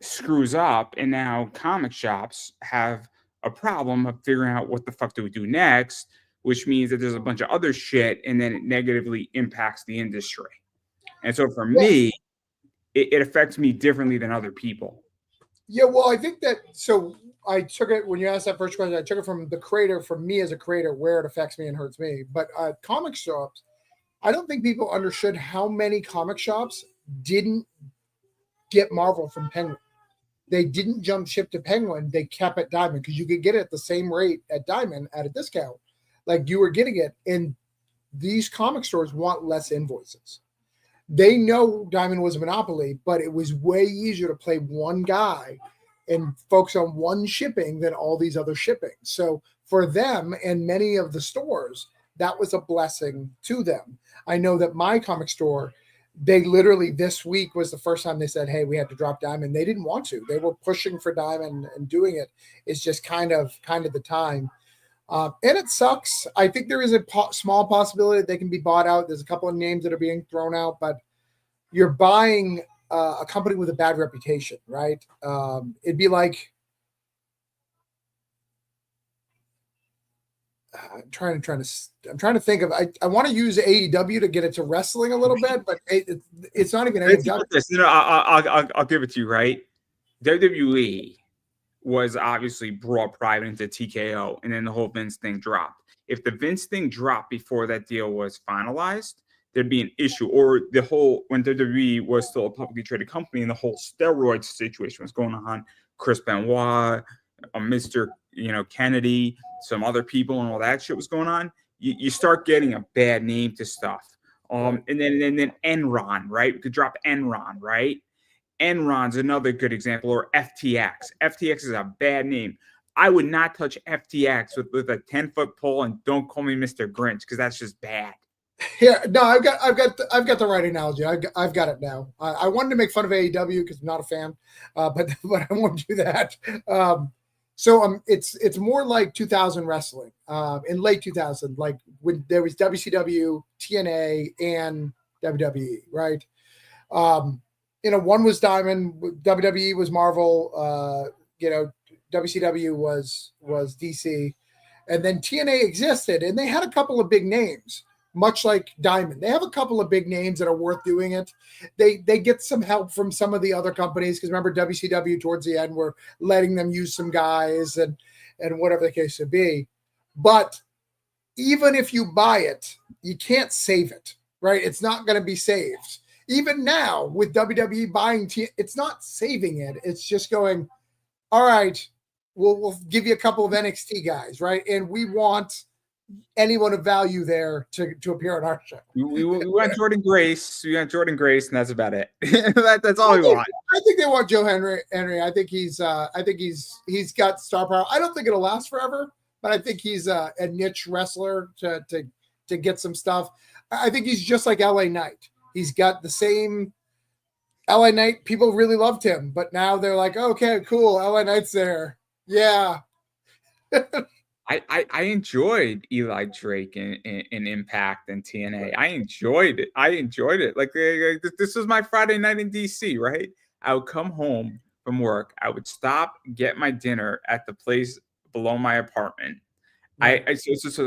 screws up, and now comic shops have a problem of figuring out what the fuck do we do next, which means that there's a bunch of other shit, and then it negatively impacts the industry. And so for me, it affects me differently than other people. Yeah, well, I think that, so I took it, when you asked that first question, I took it from the creator, from me as a creator, where it affects me and hurts me. But comic shops, I don't think people understood how many comic shops didn't get Marvel from Penguin. They didn't jump ship to Penguin. They kept it Diamond because you could get it at the same rate at Diamond at a discount. Like you were getting it. And these comic stores want less invoices. They know Diamond was a monopoly, but it was way easier to play one guy and focus on one shipping than all these other shippings. So for them and many of the stores, that was a blessing to them. I know that my comic store, they literally this week was the first time they said, hey, we had to drop Diamond. They didn't want to. They were pushing for Diamond and doing it. It's just kind of the time. And it sucks. I think there is a small possibility that they can be bought out. There's a couple of names that are being thrown out, but you're buying a company with a bad reputation, right? It'd be like, I'm trying to think of. I want to use AEW to get it to wrestling a little bit, but it's not even AEW. I'll give it to you, right? WWE was obviously brought private into TKO, and then the whole Vince thing dropped. If the Vince thing dropped before that deal was finalized, there'd be an issue. Or the whole, when WWE was still a publicly traded company and the whole steroid situation was going on, Chris Benoit, Mr. Kennedy, some other people, and all that shit was going on, you start getting a bad name to stuff. And then Enron, right? We could drop Enron, right? Enron's another good example, or FTX. FTX is a bad name. I would not touch FTX with a 10-foot pole, and don't call me Mr. Grinch because that's just bad. Yeah, no, I've got the right analogy. I've got it now. I wanted to make fun of AEW because I'm not a fan, but I won't do that. So it's more like 2000 wrestling, in late 2000, like when there was WCW, TNA, and WWE, right? One was Diamond, WWE was Marvel, WCW was DC, and then TNA existed, and they had a couple of big names, much like Diamond. They have a couple of big names that are worth doing it. They get some help from some of the other companies because remember WCW towards the end were letting them use some guys and whatever the case would be. But even if you buy it, you can't save it, right? It's not going to be saved. Even now with WWE buying, it's not saving it. It's just going, all right, we'll give you a couple of NXT guys, right? And we want anyone of value there to appear on our show. We want Jordan Grace. We want Jordan Grace, and that's about it. That's all we want. I think they want Joe Henry. I think he's got star power. I don't think it'll last forever, but I think he's a niche wrestler to get some stuff. I think he's just like LA Knight. He's got the same LA Knight. People really loved him, but now they're like, okay, cool. LA Knight's there. Yeah. I enjoyed Eli Drake in Impact and TNA. I enjoyed it. Like this was my Friday night in DC, right? I would come home from work. I would stop, get my dinner at the place below my apartment. So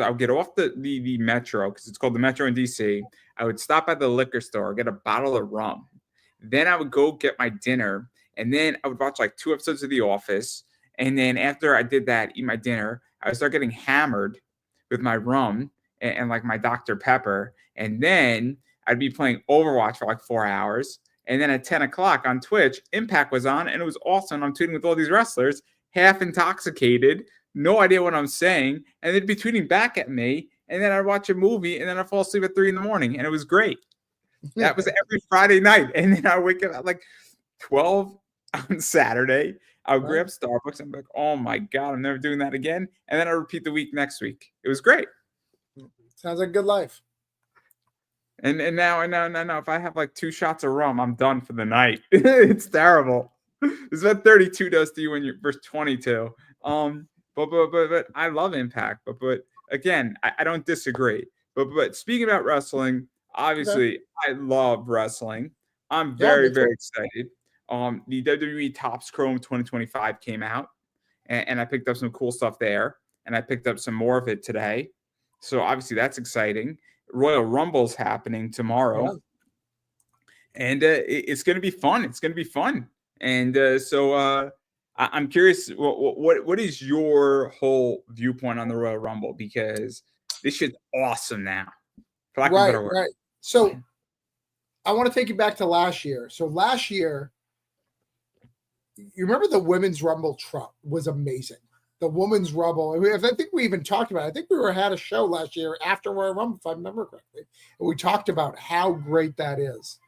I would get off the Metro because it's called the Metro in DC. I would stop at the liquor store, get a bottle of rum. Then I would go get my dinner, and then I would watch like 2 episodes of The Office. And then after I did that, eat my dinner, I would start getting hammered with my rum and like my Dr. Pepper. And then I'd be playing Overwatch for like 4 hours. And then at 10 o'clock on Twitch, Impact was on, and it was awesome. I'm tweeting with all these wrestlers, half intoxicated, no idea what I'm saying. And they'd be tweeting back at me. And then I'd watch a movie, and then I'd fall asleep at 3 a.m. And it was great. That was every Friday night. And then I wake up at like 12 on Saturday. I would grab Starbucks and be like, oh my God, I'm never doing that again. And then I repeat the week next week. It was great. Sounds like a good life. And now, if I have like 2 shots of rum, I'm done for the night. It's terrible. It's what 32 does to you when you're versus 22. But I love Impact. But again, I don't disagree. But speaking about wrestling, obviously, I love wrestling. I'm very excited. The WWE Topps Chrome 2025 came out, and I picked up some cool stuff there, and I picked up some more of it today. So obviously that's exciting. Royal Rumble's happening tomorrow, and it's going to be fun. It's going to be fun. And so I'm curious, what is your whole viewpoint on the Royal Rumble? Because this shit's awesome now. For lack of a better word. Right. So I want to take you back to last year. So last year, you remember the Women's Rumble Trump was amazing. The Women's Rumble. I think we even talked about it. I think we had a show last year after Royal Rumble, if I remember correctly. And we talked about how great that is.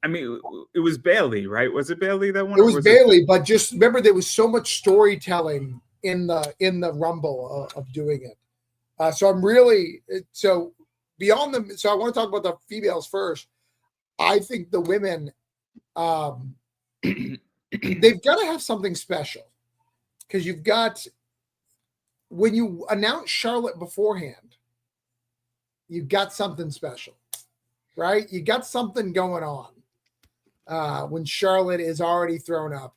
I mean, it was Bailey, right? Was it Bailey that won? It was Bailey, but just remember there was so much storytelling in the Rumble of doing it. So I'm really so beyond the. So I want to talk about the females first. I think the women. They've got to have something special because you've got when you announce Charlotte beforehand, you've got something special, right? You got something going on when Charlotte is already thrown up.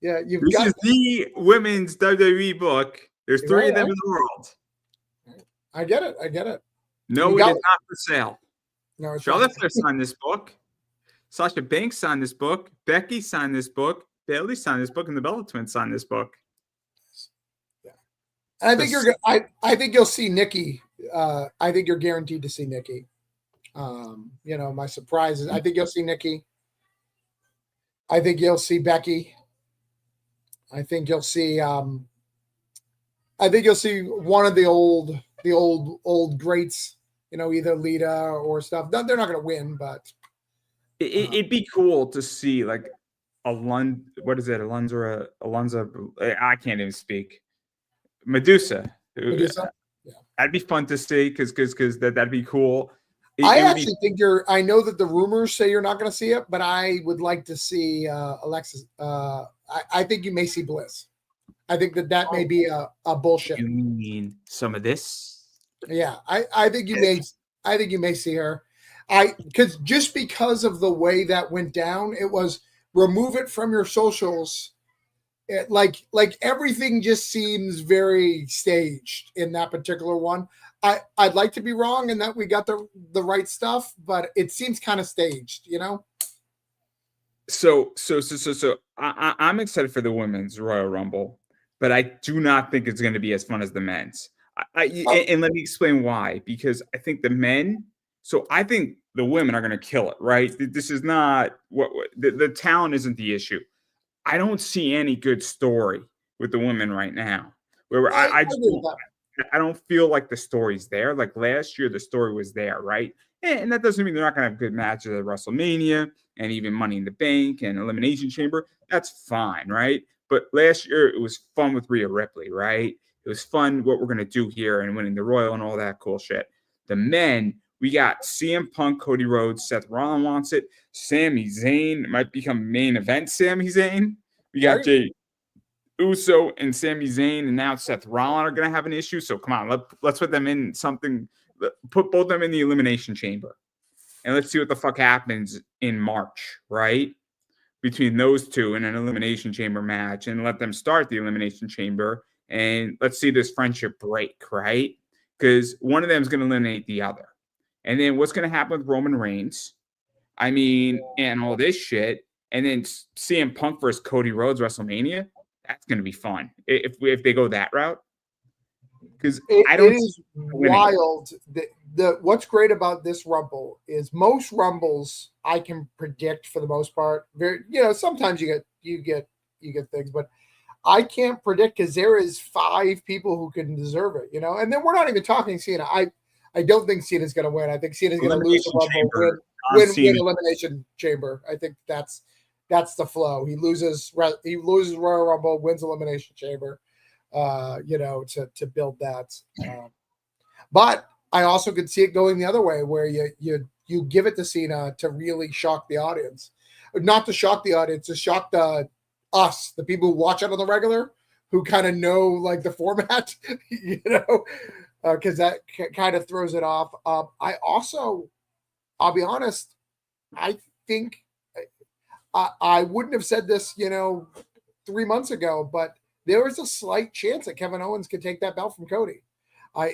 Yeah, this is the women's WWE book. There's 3 of them in the world. I get it. No, it is not for sale. No, Charlotte Flair signed this book. Sasha Banks signed this book. Becky signed this book. Bailey signed this book, and the Bella Twins signed this book. Yeah, and I think I think you'll see Nikki. I think you're guaranteed to see Nikki. My surprise is I think you'll see Nikki. I think you'll see Becky. I think you'll see. I think you'll see one of the old greats. Either Lita or stuff. They're not going to win, but. It'd be cool to see like Alonza. I can't even speak. Medusa. Yeah. That'd be fun to see because that'd be cool. I think I know that the rumors say you're not going to see it, but I would like to see Alexis. I think you may see Bliss. I think that may be a bullshit. You mean some of this? Yeah, I think you may. I think you may see her. Because of the way that went down, it was remove it from your socials. Like everything just seems very staged in that particular one. I'd like to be wrong in that we got the right stuff, but it seems kind of staged, you know? I'm excited for the women's Royal Rumble, but I do not think it's going to be as fun as the men's. Oh, And let me explain why. Because I think the men. So I think the women are going to kill it. Right? This is not what the talent isn't the issue. I don't see any good story with the women right now. Where I I just agree with that. I don't feel like the story's there. Like last year, the story was there, right? And that doesn't mean they're not going to have good matches at WrestleMania and even Money in the Bank and Elimination Chamber. That's fine, right? But last year, it was fun with Rhea Ripley, right? It was fun what we're going to do here and winning the Royal and all that cool shit. The men, we got CM Punk, Cody Rhodes, Seth Rollins wants it. Sami Zayn might become main event Sami Zayn. We got Jay Uso and Sami Zayn, and now Seth Rollins are going to have an issue. So come on, let's put them in something. Put both of them in the Elimination Chamber, and let's see what the fuck happens in March, right? Between those two in an Elimination Chamber match, and let them start the Elimination Chamber, and let's see this friendship break, right? Because one of them is going to eliminate the other. And then what's going to happen with Roman Reigns? I mean, and all this shit, and then CM Punk versus Cody Rhodes WrestleMania. That's going to be fun if they go that route. Because I don't. It is wild. The what's great about this Rumble is most Rumbles I can predict for the most part. Very, sometimes you get things, but I can't predict because there is 5 people who can deserve it. And then we're not even talking Cena. I don't think Cena's going to win. I think Cena's going to lose the Rumble, win Elimination Chamber. I think that's the flow. He loses Royal Rumble, wins Elimination Chamber. To build that. But I also could see it going the other way, where you give it to Cena to really shock the audience, not to shock the audience, to shock the people who watch it on the regular, who kind of know like the format, because that kind of throws it off. I'll be honest, I think I wouldn't have said this, 3 months ago, but there is a slight chance that Kevin Owens could take that belt from Cody. I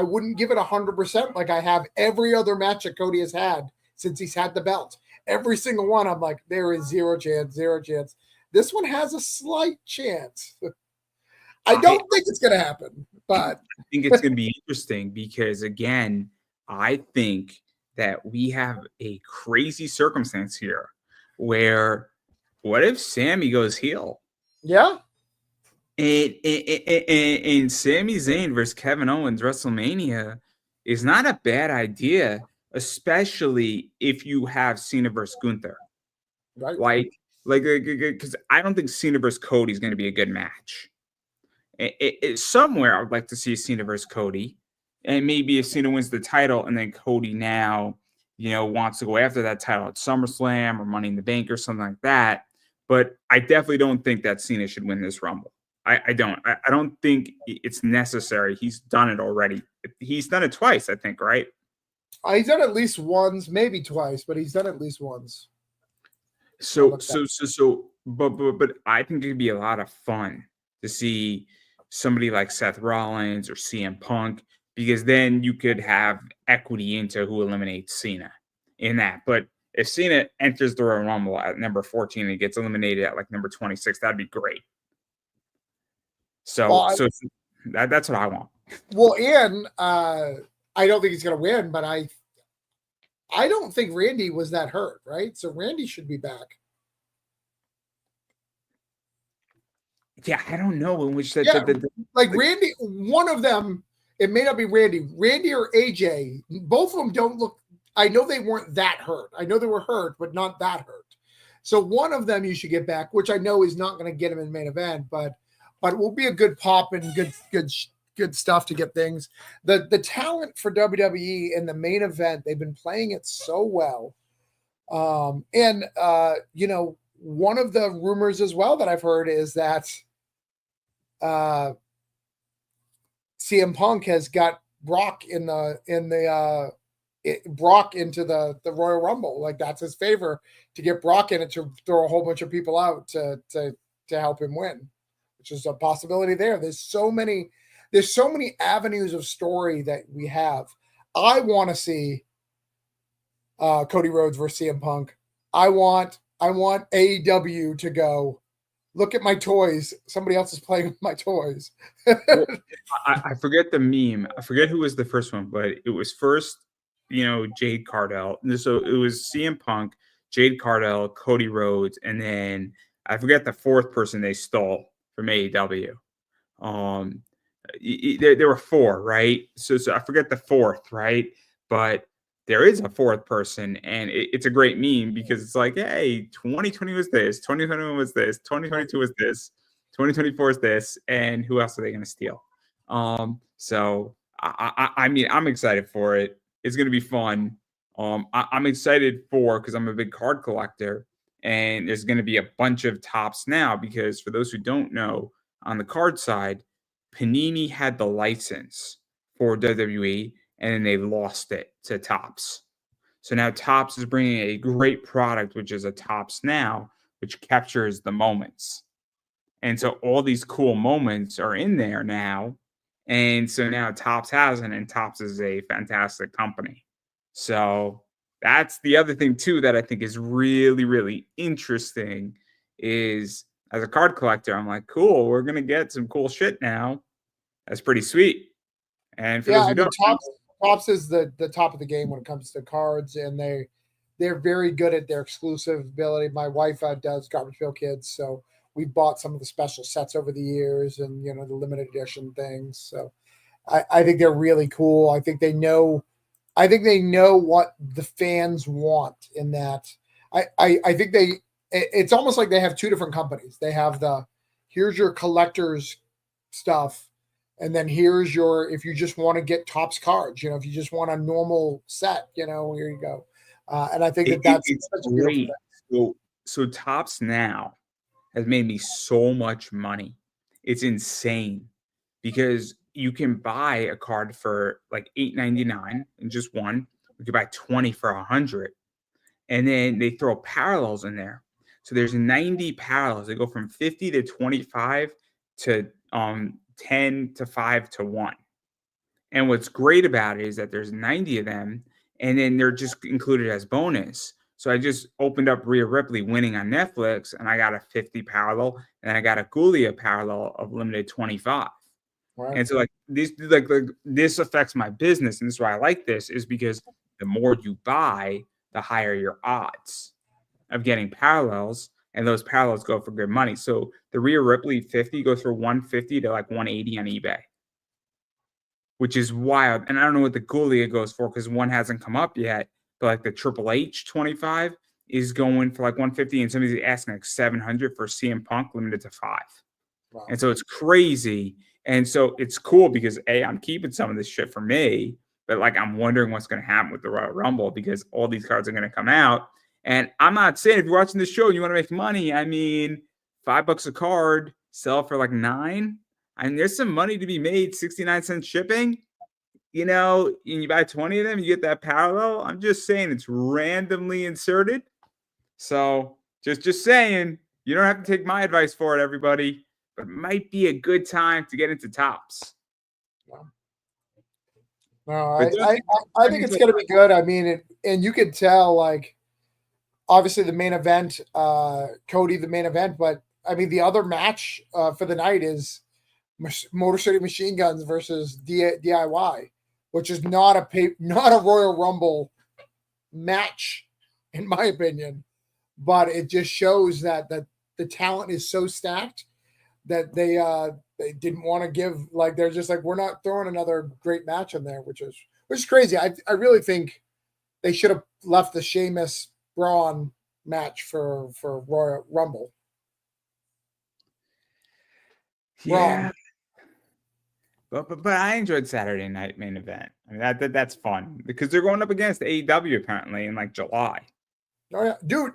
wouldn't give it 100% like I have every other match that Cody has had since he's had the belt. Every single one, I'm like, there is zero chance. This one has a slight chance. I don't think it's going to happen, but I think it's going to be interesting because, again, I think that we have a crazy circumstance here where what if Sami goes heel? Yeah. And Sami Zayn versus Kevin Owens WrestleMania is not a bad idea, especially if you have Cena versus Gunther. Right. Because I don't think Cena versus Cody is going to be a good match. Somewhere I would like to see Cena versus Cody, and maybe if Cena wins the title and then Cody now, wants to go after that title at SummerSlam or Money in the Bank or something like that. But I definitely don't think that Cena should win this Rumble. I don't. I don't think it's necessary. He's done it already. He's done it twice, I think, right? He's done it at least once, maybe twice, but he's done it at least once. But I think it'd be a lot of fun to see somebody like Seth Rollins or CM Punk, because then you could have equity into who eliminates Cena in that. But if Cena enters the Royal Rumble at number 14 and gets eliminated at like number 26, that'd be great. That's what I want. Well, and I don't think he's going to win, but I don't think Randy was that hurt, right? So Randy should be back. Yeah, I don't know in which Randy, one of them, it may not be Randy or AJ. Both of them don't look. I know they weren't that hurt. I know they were hurt, but not that hurt. So one of them you should get back, which I know is not going to get him in the main event, but it will be a good pop and good stuff to get things. The talent for WWE in the main event, they've been playing it so well. One of the rumors as well that I've heard is that CM Punk has got Brock Brock into the Royal Rumble. Like that's his favor, to get Brock in it, to throw a whole bunch of people out to help him win, which is a possibility there. There's so many there's so many avenues of story that we have. I want to see Cody Rhodes versus CM Punk. I want AEW to go, look at my toys. Somebody else is playing with my toys. Well, I forget the meme. I forget who was the first one, but it was first, Jade Cardell. So it was CM Punk, Jade Cardell, Cody Rhodes, and then I forget the fourth person they stole from AEW. There were four, right? So I forget the fourth, right? But there is a fourth person, and it's a great meme because it's like, hey, 2020 was this, 2021 was this, 2022 was this, 2024 is this, and who else are they going to steal? So I mean, I'm excited for it. It's going to be fun. I'm excited because I'm a big card collector, and there's going to be a bunch of tops now because for those who don't know, on the card side, Panini had the license for WWE, and then they lost it to Topps. So now Topps is bringing a great product, which is a Topps Now, which captures the moments. And so all these cool moments are in there now. And so now Topps has it, and Topps is a fantastic company. So that's the other thing, too, that I think is really, really interesting is as a card collector, I'm like, cool, we're going to get some cool shit now. That's pretty sweet. And for those who don't know, Topps is the top of the game when it comes to cards, and they're very good at their exclusive ability. My wife does Garbage Pail Kids, so we bought some of the special sets over the years, and the limited edition things. So I think they're really cool. I think they know what the fans want in that. I think it's almost like they have two different companies. They have here's your collector's stuff, and then here's if you just want to get Topps cards, if you just want a normal set, here you go. And I think that's such a beautiful thing. So Topps Now has made me so much money. It's insane because you can buy a card for like $8.99 and just one. You can buy 20 for $100, and then they throw parallels in there. So there's 90 parallels. They go from 50 to 25 to 10 to 5 to 1. And what's great about it is that there's 90 of them, and then they're just included as bonus. So I just opened up Rhea Ripley winning on Netflix, and I got a 50 parallel, and I got a Gulia parallel of limited 25. Right. And so like this affects my business, and this is why I like this, is because the more you buy, the higher your odds of getting parallels, and those parallels go for good money. So the Rhea Ripley 50 goes for 150 to like 180 on eBay, which is wild. And I don't know what the Gulia goes for because one hasn't come up yet. But like the Triple H 25 is going for like 150, and somebody's asking like 700 for CM Punk limited to 5. Wow. And so it's crazy. And so it's cool because I'm keeping some of this shit for me, but like I'm wondering what's going to happen with the Royal Rumble because all these cards are going to come out. And I'm not saying if you're watching this show and you want to make money, I mean, $5 a card, sell for like $9. I mean, there's some money to be made, 69-cent shipping. And you buy 20 of them, you get that parallel. I'm just saying it's randomly inserted. So just saying, you don't have to take my advice for it, everybody, but it might be a good time to get into Topps. No, I think it's going to be good. I mean, and you could tell, like, obviously the main event, Cody, the main event, but I mean, the other match for the night is Motor City Machine Guns versus DIY, which is not a Royal Rumble match, in my opinion, but it just shows that the talent is so stacked that they didn't want to give, like, they're just like, we're not throwing another great match in there, which is crazy. I really think they should have left the Sheamus Braun match for Royal Rumble. Yeah. But I enjoyed Saturday night main event. I mean, that's fun because they're going up against AEW apparently in like July. Oh yeah, dude,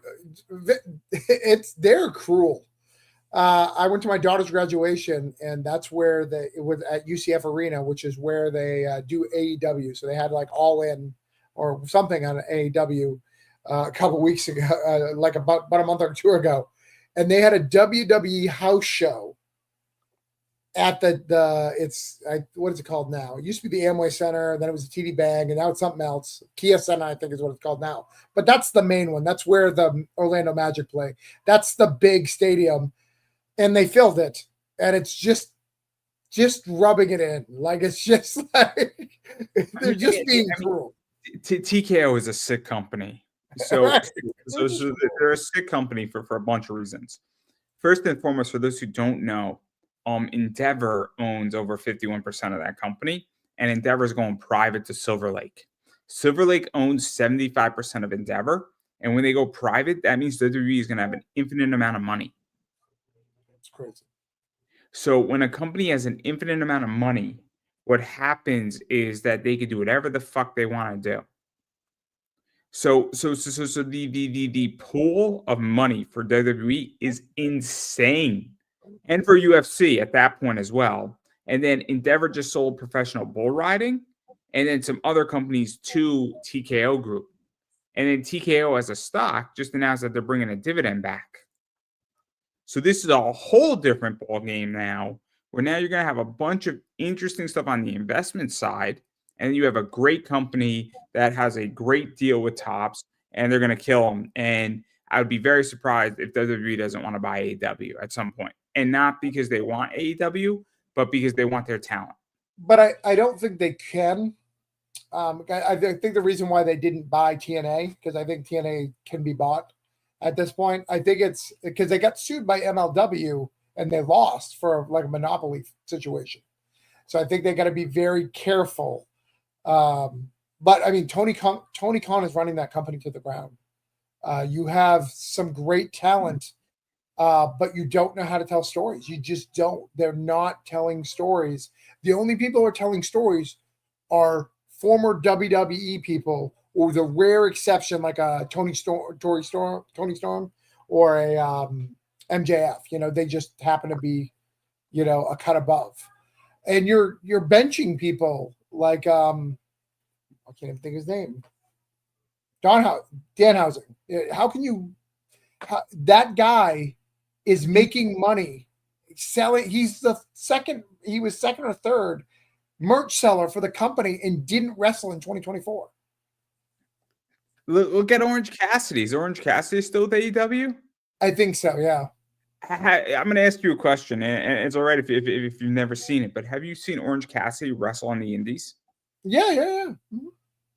they're cruel. I went to my daughter's graduation, and that's where it was at UCF Arena, which is where they do AEW. So they had like All In or something on AEW a couple weeks ago, like about a month or two ago, and they had a WWE house show. at what is it called now? It used to be the Amway Center, then it was the TD Bank, and now it's something else. Kia Center, I think, is what it's called now. But that's the main one. That's where the Orlando Magic play. That's the big stadium, and they filled it, and it's just rubbing it in, like it's just like they're just being cruel. TKO is a sick company. So, so they're a sick company for a bunch of reasons. First and foremost, for those who don't know, Endeavor owns over 51% of that company, and Endeavor is going private to Silver Lake. Silver Lake owns 75% of Endeavor, and when they go private, that means WWE is going to have an infinite amount of money. It's crazy. So when a company has an infinite amount of money, what happens is that they can do whatever the fuck they want to do. So the pool of money for WWE is insane, and for UFC at that point as well. And then Endeavor just sold professional bull riding, and then some other companies to TKO Group, and then TKO as a stock just announced that they're bringing a dividend back. So this is a whole different ball game now, where now you're going to have a bunch of interesting stuff on the investment side, and you have a great company that has a great deal with Topps, and they're going to kill them. And I would be very surprised if WWE doesn't want to buy AEW at some point, and not because they want AEW, but because they want their talent. But I don't think they can. I think the reason why they didn't buy TNA, because I think TNA can be bought at this point. I think it's because they got sued by MLW and they lost for like a monopoly situation. So I think they got to be very careful. But I mean, Tony Khan is running that company to the ground. You have some great talent, but you don't know how to tell stories. You just don't. They're not telling stories. The only people who are telling stories are former WWE people, or the rare exception like a Tony Storm, or a MJF. You know, they just happen to be, you know, a cut above. And you're benching people like I can't even think of his name. Danhausen. How can you? That guy is making money selling. He's the second. He was second or third merch seller for the company and didn't wrestle in 2024. Look at Orange Cassidy. Is Orange Cassidy still with AEW? I think so. Yeah. I'm going to ask you a question, and it's all right if you've never seen it, but have you seen Orange Cassidy wrestle on the Indies? Yeah. Mm-hmm.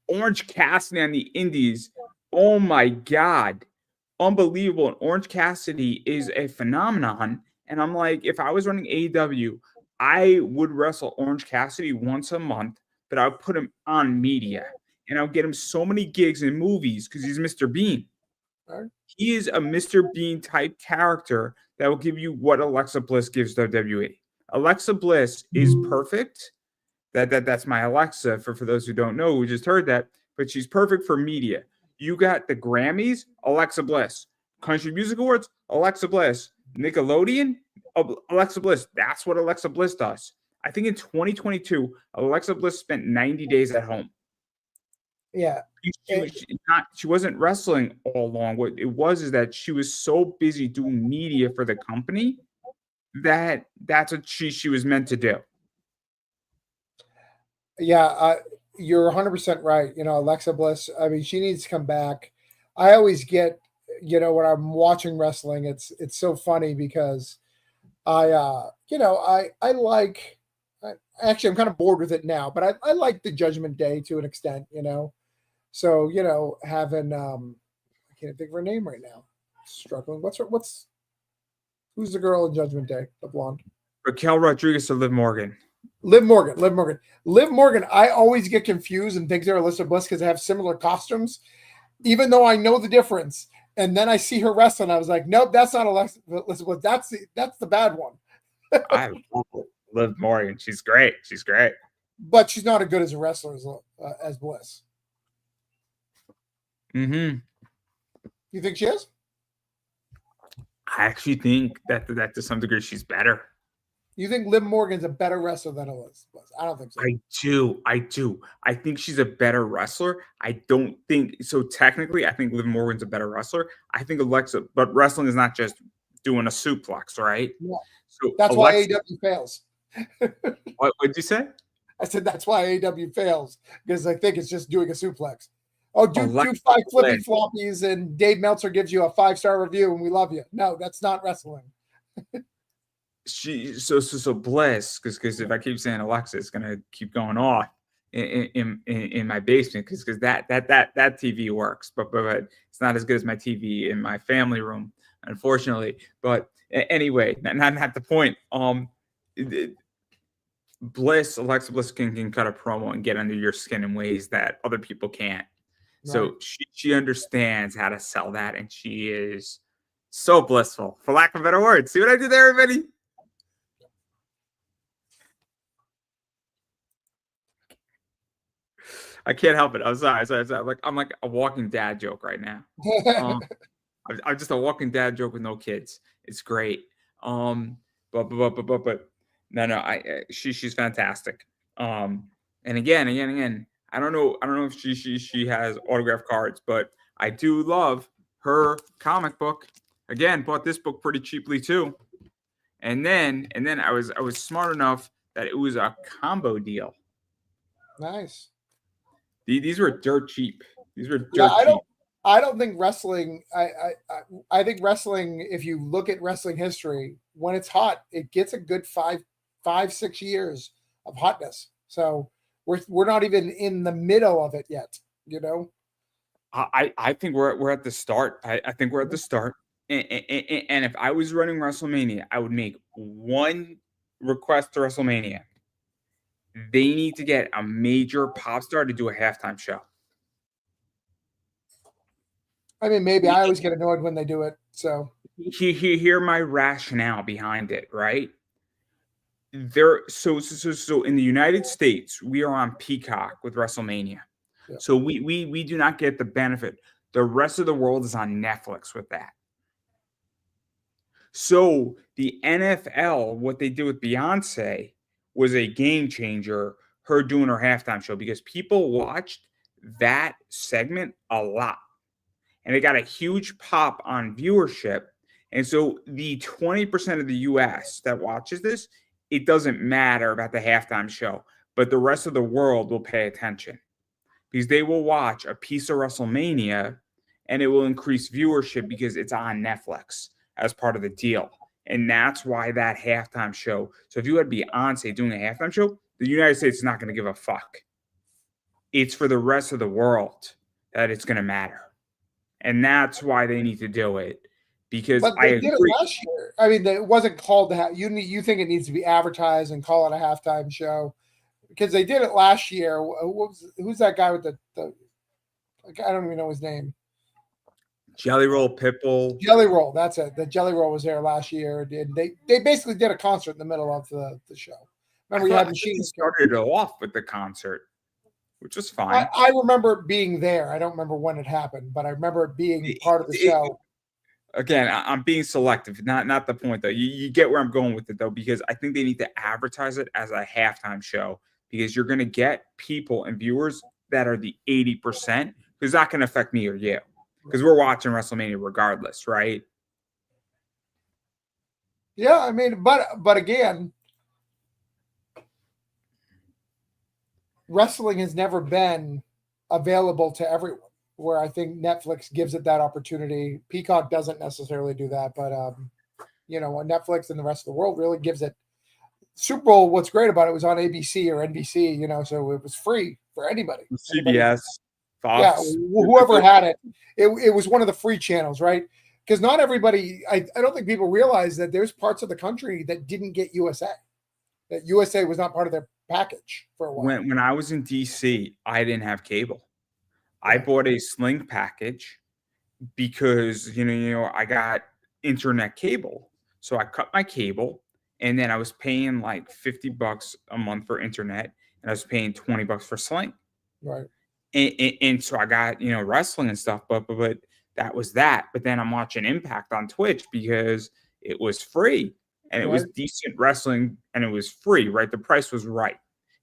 Orange Cassidy on the Indies. Oh my God. Unbelievable. And Orange Cassidy is a phenomenon. And I'm like, if I was running AEW, I would wrestle Orange Cassidy once a month, but I would put him on media. And I would get him so many gigs in movies because he's Mr. Bean. Right. He is a Mr. Bean type character that will give you what Alexa Bliss gives WWE. Alexa Bliss is perfect. That's my Alexa for those who don't know, who just heard that, but she's perfect for media. You got the Grammys, Alexa Bliss. Country Music Awards, Alexa Bliss. Nickelodeon, Alexa Bliss. That's what Alexa Bliss does. I think in 2022, Alexa Bliss spent 90 days at home. Yeah. She wasn't wrestling all along. What it was is that she was so busy doing media for the company that's what she was meant to do. Yeah, you're 100% right. You know, Alexa Bliss, I mean, she needs to come back. I always get, you know, when I'm watching wrestling, it's so funny because I actually, I'm kind of bored with it now, but I like the Judgment Day to an extent, you know. So, you know, having I can't think of her name right now. Struggling. Who's the girl in Judgment Day? The blonde. Raquel Rodriguez or Liv Morgan? Liv Morgan. I always get confused and think they're Alyssa Bliss because they have similar costumes, even though I know the difference. And then I see her wrestling. I was like, nope, that's not Alyssa Bliss. That's the bad one. I love Liv Morgan. She's great. But she's not as good as a wrestler as Bliss. Mm-hmm. You think she is? I actually think that to some degree she's better. You think Liv Morgan's a better wrestler than Alyssa Bliss? I don't think so. I do. I think she's a better wrestler. I don't think so. Technically, I think Liv Morgan's a better wrestler. I think Alexa, but wrestling is not just doing a suplex, right? Yeah. So that's why AEW fails. What'd you say? I said that's why AW fails because I think it's just doing a suplex. Oh, do Alexa five flippy Bliss. floppies and Dave Meltzer gives you a 5-star review and we love you. No, that's not wrestling. So Bliss, because if I keep saying Alexa, it's gonna keep going off in my basement because that TV works, but it's not as good as my TV in my family room, unfortunately. But anyway, not the point. Alexa Bliss can cut a promo and get under your skin in ways that other people can't. So Right. she understands how to sell that, and she is so blissful, for lack of a better word. See what I did there, everybody? I can't help it. I'm sorry. I'm like a walking dad joke right now. I'm just a walking dad joke with no kids. It's great. But no. She's fantastic. And again. I don't know if she has autograph cards, but I do love her comic book. Again, bought this book pretty cheaply too. And then I was smart enough that it was a combo deal. Nice. These were dirt cheap. These were dirt Yeah, cheap. I don't think wrestling. I think wrestling. If you look at wrestling history, when it's hot, it gets a good 6 years of hotness. So we're not even in the middle of it yet. You know. I think we're at the start. I think we're at the start. And if I was running WrestleMania, I would make one request to WrestleMania. They need to get a major pop star to do a halftime show. I mean, maybe I always get annoyed when they do it. So hear my rationale behind it, right? So in the United States, we are on Peacock with WrestleMania. yeah. So we do not get the benefit. The rest of the world is on Netflix with that. So the NFL, what they did with Beyonce was a game changer, her doing her halftime show, because people watched that segment a lot. And it got a huge pop on viewership. And so the 20% of the US that watches this, it doesn't matter about the halftime show, but the rest of the world will pay attention because they will watch a piece of WrestleMania and it will increase viewership because it's on Netflix as part of the deal. And that's why that halftime show. So if you had Beyonce doing a halftime show, the United States is not going to give a fuck. It's for the rest of the world that it's going to matter. And that's why they need to do it. Because but they did it last year. I mean, it wasn't called that. You think it needs to be advertised and call it a halftime show because they did it last year. Who's that guy with the I don't even know his name. Jelly Roll Pitbull. Jelly Roll, that's it. The Jelly Roll was there last year. And they basically did a concert in the middle of the show. Remember, you had machines. Started it off with the concert, which was fine. I remember it being there. I don't remember when it happened, but I remember it being part of the show. Again, I'm being selective. Not the point, though. You get where I'm going with it, though, because I think they need to advertise it as a halftime show because you're going to get people and viewers that are the 80%. It's not going to affect me or you because we're watching WrestleMania regardless, right? Yeah, I mean, but again, wrestling has never been available to everyone. Where I think Netflix gives it that opportunity. Peacock doesn't necessarily do that, but Netflix and the rest of the world really gives it. Super Bowl, what's great about it was on ABC or NBC, so it was free for anybody. CBS, Fox. Yeah, whoever had it. It was one of the free channels, right? Because not everybody, I don't think people realize that there's parts of the country that didn't get USA. That USA was not part of their package for a while. When I was in DC, I didn't have cable. I bought a Sling package because I got internet cable. So I cut my cable and then I was paying like $50 a month for internet and I was paying $20 for Sling. Right. And so I got, wrestling and stuff, but that was that. But then I'm watching Impact on Twitch because it was free and it was decent wrestling and it was free, right? The price was right.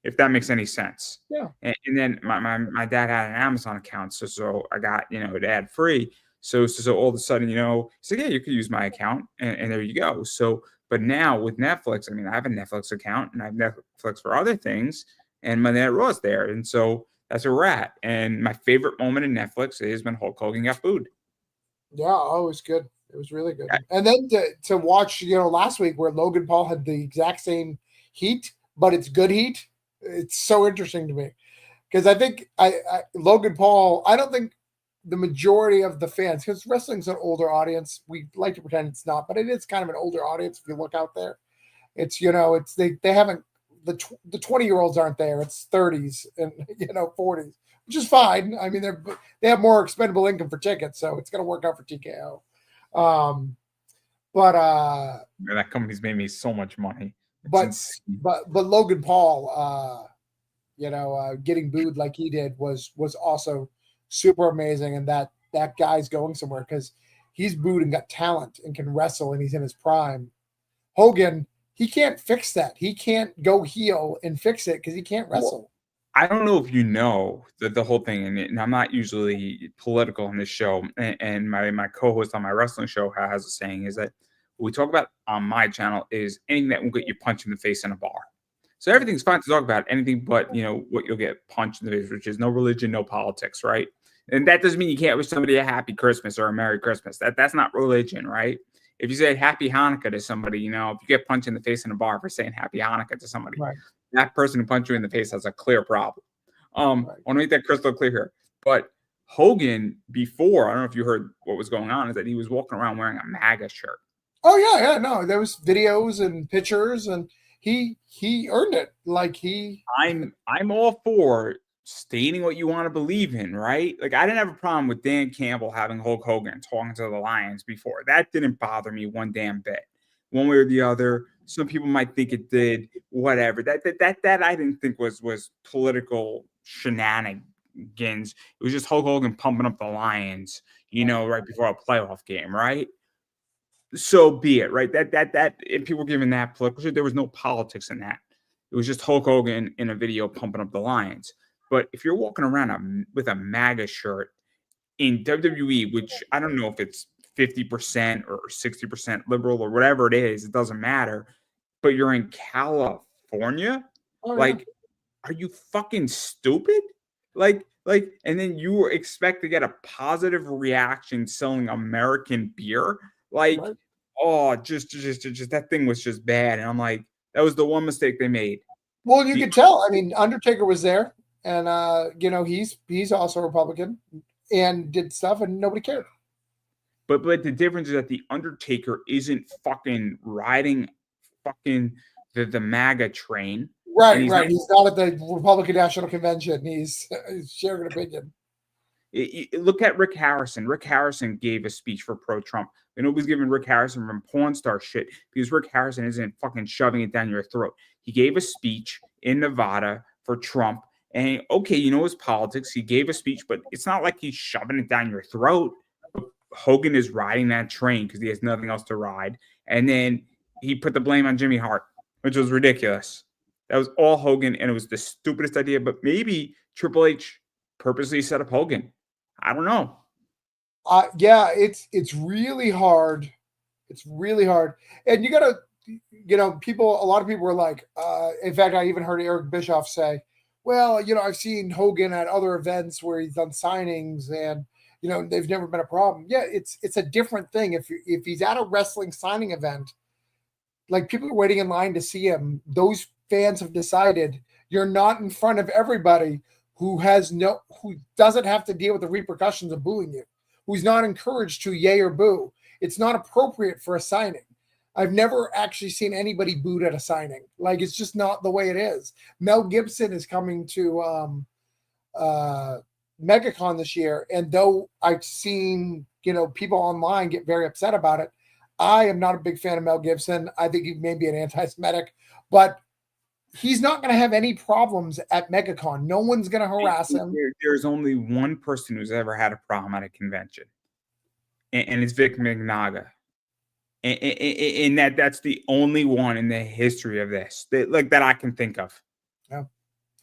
If that makes any sense. Yeah. And then my dad had an Amazon account. So I got, it ad free. So all of a sudden, he said, yeah, you could use my account. And there you go. So But now with Netflix, I mean, I have a Netflix account and I have Netflix for other things, and Monday Night Raw is there, and so that's where we're at. And my favorite moment in Netflix is when Hulk Hogan got booed. Yeah, oh, it was good. It was really good. And then to watch, last week where Logan Paul had the exact same heat, but it's good heat. It's so interesting to me because I think Logan Paul. I don't think the majority of the fans, because wrestling's an older audience. We like to pretend it's not, but it is kind of an older audience. If you look out there, it's it's they haven't the 20-year-olds aren't there. It's 30s and 40s, which is fine. I mean, they have more expendable income for tickets, so it's going to work out for TKO. But that company's made me so much money. But Logan Paul, getting booed like he did was also super amazing, and that guy's going somewhere because he's booed and got talent and can wrestle and he's in his prime. Hogan, he can't fix that. He can't go heel and fix it because he can't wrestle. Well, I don't know if you know the whole thing, and I'm not usually political on this show, and my co-host on my wrestling show has a saying is that what we talk about on my channel is anything that will get you punched in the face in a bar. So everything's fine to talk about, anything but, what you'll get punched in the face, which is no religion, no politics, right? And that doesn't mean you can't wish somebody a happy Christmas or a Merry Christmas. That's not religion, right? If you say Happy Hanukkah to somebody, if you get punched in the face in a bar for saying Happy Hanukkah to somebody, right, that person who punched you in the face has a clear problem. Right. I want to make that crystal clear here. But Hogan, before, I don't know if you heard what was going on, is that he was walking around wearing a MAGA shirt. Oh, yeah, no. There was videos and pictures, and he earned it. Like I'm all for stating what you want to believe in, right? Like, I didn't have a problem with Dan Campbell having Hulk Hogan talking to the Lions before. That didn't bother me one damn bit. One way or the other, some people might think it did, whatever. That I didn't think was political shenanigans. It was just Hulk Hogan pumping up the Lions, right before a playoff game, right? So be it, right? That if people were giving that political, there was no politics in that. It was just Hulk Hogan in a video pumping up the Lions. But if you're walking around with a MAGA shirt in WWE, which I don't know if it's 50% or 60% liberal or whatever it is, it doesn't matter. But you're in California, are you fucking stupid? Like, and then you expect to get a positive reaction selling American beer? Like, oh, just that thing was just bad. And I'm like, that was the one mistake they made. Well, you could tell. I mean, Undertaker was there, and he's also Republican and did stuff, and nobody cared. But the difference is that the Undertaker isn't fucking riding fucking the MAGA train. Right. He's not at the Republican National Convention. He's sharing an opinion. Look at Rick Harrison. Rick Harrison gave a speech for pro-Trump. And nobody's giving Rick Harrison from porn star shit because Rick Harrison isn't fucking shoving it down your throat. He gave a speech in Nevada for Trump. And okay, his politics. He gave a speech, but it's not like he's shoving it down your throat. Hogan is riding that train because he has nothing else to ride. And then he put the blame on Jimmy Hart, which was ridiculous. That was all Hogan, and it was the stupidest idea. But maybe Triple H purposely set up Hogan. I don't know. Yeah, it's really hard. It's really hard. And you gotta, a lot of people were like, in fact, I even heard Eric Bischoff say, well, I've seen Hogan at other events where he's done signings and, they've never been a problem. Yeah, it's a different thing. If he's at a wrestling signing event, like people are waiting in line to see him, those fans have decided you're not in front of everybody who doesn't have to deal with the repercussions of booing you, who's not encouraged to yay or boo. It's not appropriate for a signing. I've never actually seen anybody booed at a signing. Like, it's just not the way it is. Mel Gibson is coming to MegaCon this year, and though I've seen, people online get very upset about it, I am not a big fan of Mel Gibson. I think he may be an anti-Semitic, but he's not going to have any problems at MegaCon. No one's going to harass him. There's only one person who's ever had a problem at a convention, and it's Vic Magnaga. And that's the only one in the history of this that I can think of. Yeah.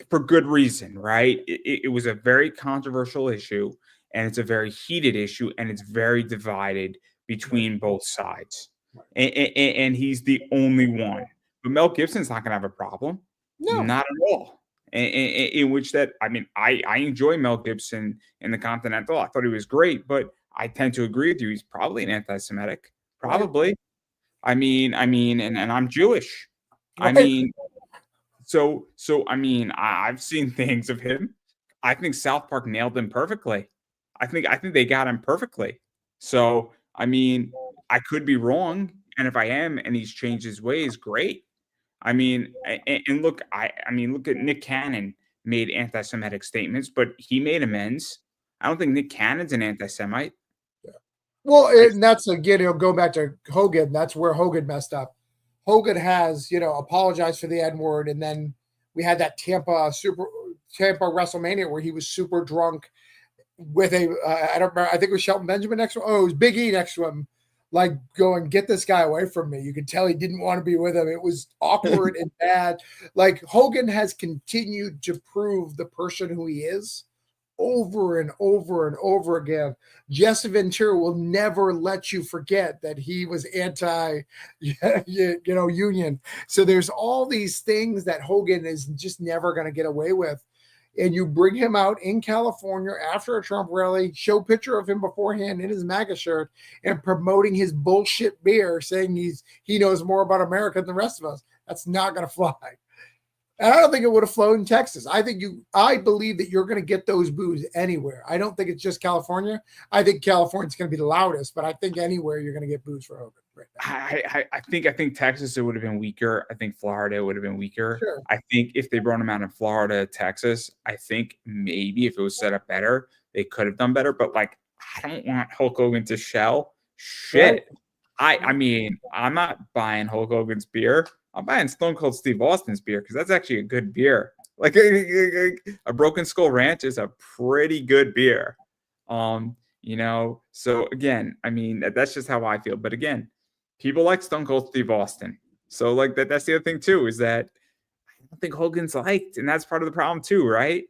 For good reason, right? It was a very controversial issue, and it's a very heated issue, and it's very divided between both sides. and he's the only one. But Mel Gibson's not going to have a problem, No, not at all. In which that, I mean, I enjoy Mel Gibson in The Continental. I thought he was great, but I tend to agree with you. He's probably an anti-Semitic, right, probably. And I'm Jewish. I right. mean, so I mean, I've seen things of him. I think South Park nailed him perfectly. I think they got him perfectly. So I mean, I could be wrong, and if I am, and he's changed his ways, great. I mean, and look, I mean, look at Nick Cannon made anti-Semitic statements, but he made amends. I don't think Nick Cannon's an anti-Semite. Well, I and that's again, go back to Hogan. That's where Hogan messed up. Hogan has, apologized for the N word, and then we had that Tampa WrestleMania where he was super drunk with I don't remember. I think it was Shelton Benjamin next to him. Oh, it was Big E next to him, like going, "Get this guy away from me." You could tell he didn't want to be with him. It was awkward and bad. Like Hogan has continued to prove the person who he is over and over and over again. Jesse Ventura will never let you forget that he was anti, union. So there's all these things that Hogan is just never going to get away with. And you bring him out in California after a Trump rally, show picture of him beforehand in his MAGA shirt, and promoting his bullshit beer, saying he knows more about America than the rest of us. That's not going to fly. And I don't think it would have flown in Texas. I believe that you're going to get those boos anywhere. I don't think it's just California. I think California's going to be the loudest, but I think anywhere you're going to get boos for Hogan right now. I think Texas it would have been weaker. I think Florida would have been weaker. Sure. I think if they brought him out in Florida, Texas, I think maybe if it was set up better, they could have done better. But like, I don't want Hulk Hogan to shell shit. Right. I mean, I'm not buying Hulk Hogan's beer. I'm buying Stone Cold Steve Austin's beer because that's actually a good beer. Like a Broken Skull Ranch is a pretty good beer. So again, I mean, that's just how I feel. But again, people like Stone Cold Steve Austin. So like that's the other thing too, is that I don't think Hogan's liked, and that's part of the problem too, right?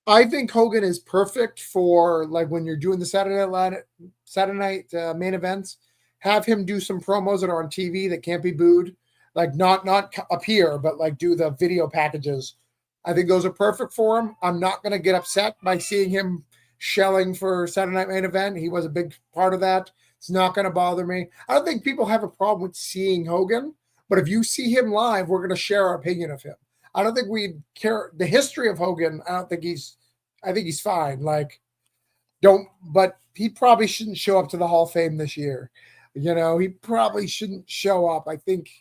I think Hogan is perfect for like when you're doing the Saturday night main events. Have him do some promos that are on TV that can't be booed, like not up here, but like do the video packages. I think those are perfect for him. I'm not going to get upset by seeing him shelling for Saturday Night Main Event. He was a big part of that. It's not going to bother me. I don't think people have a problem with seeing Hogan, but if you see him live, we're going to share our opinion of him. I don't think we care the history of Hogan. I think he's fine. But he probably shouldn't show up to the Hall of Fame this year. He probably shouldn't show up. I think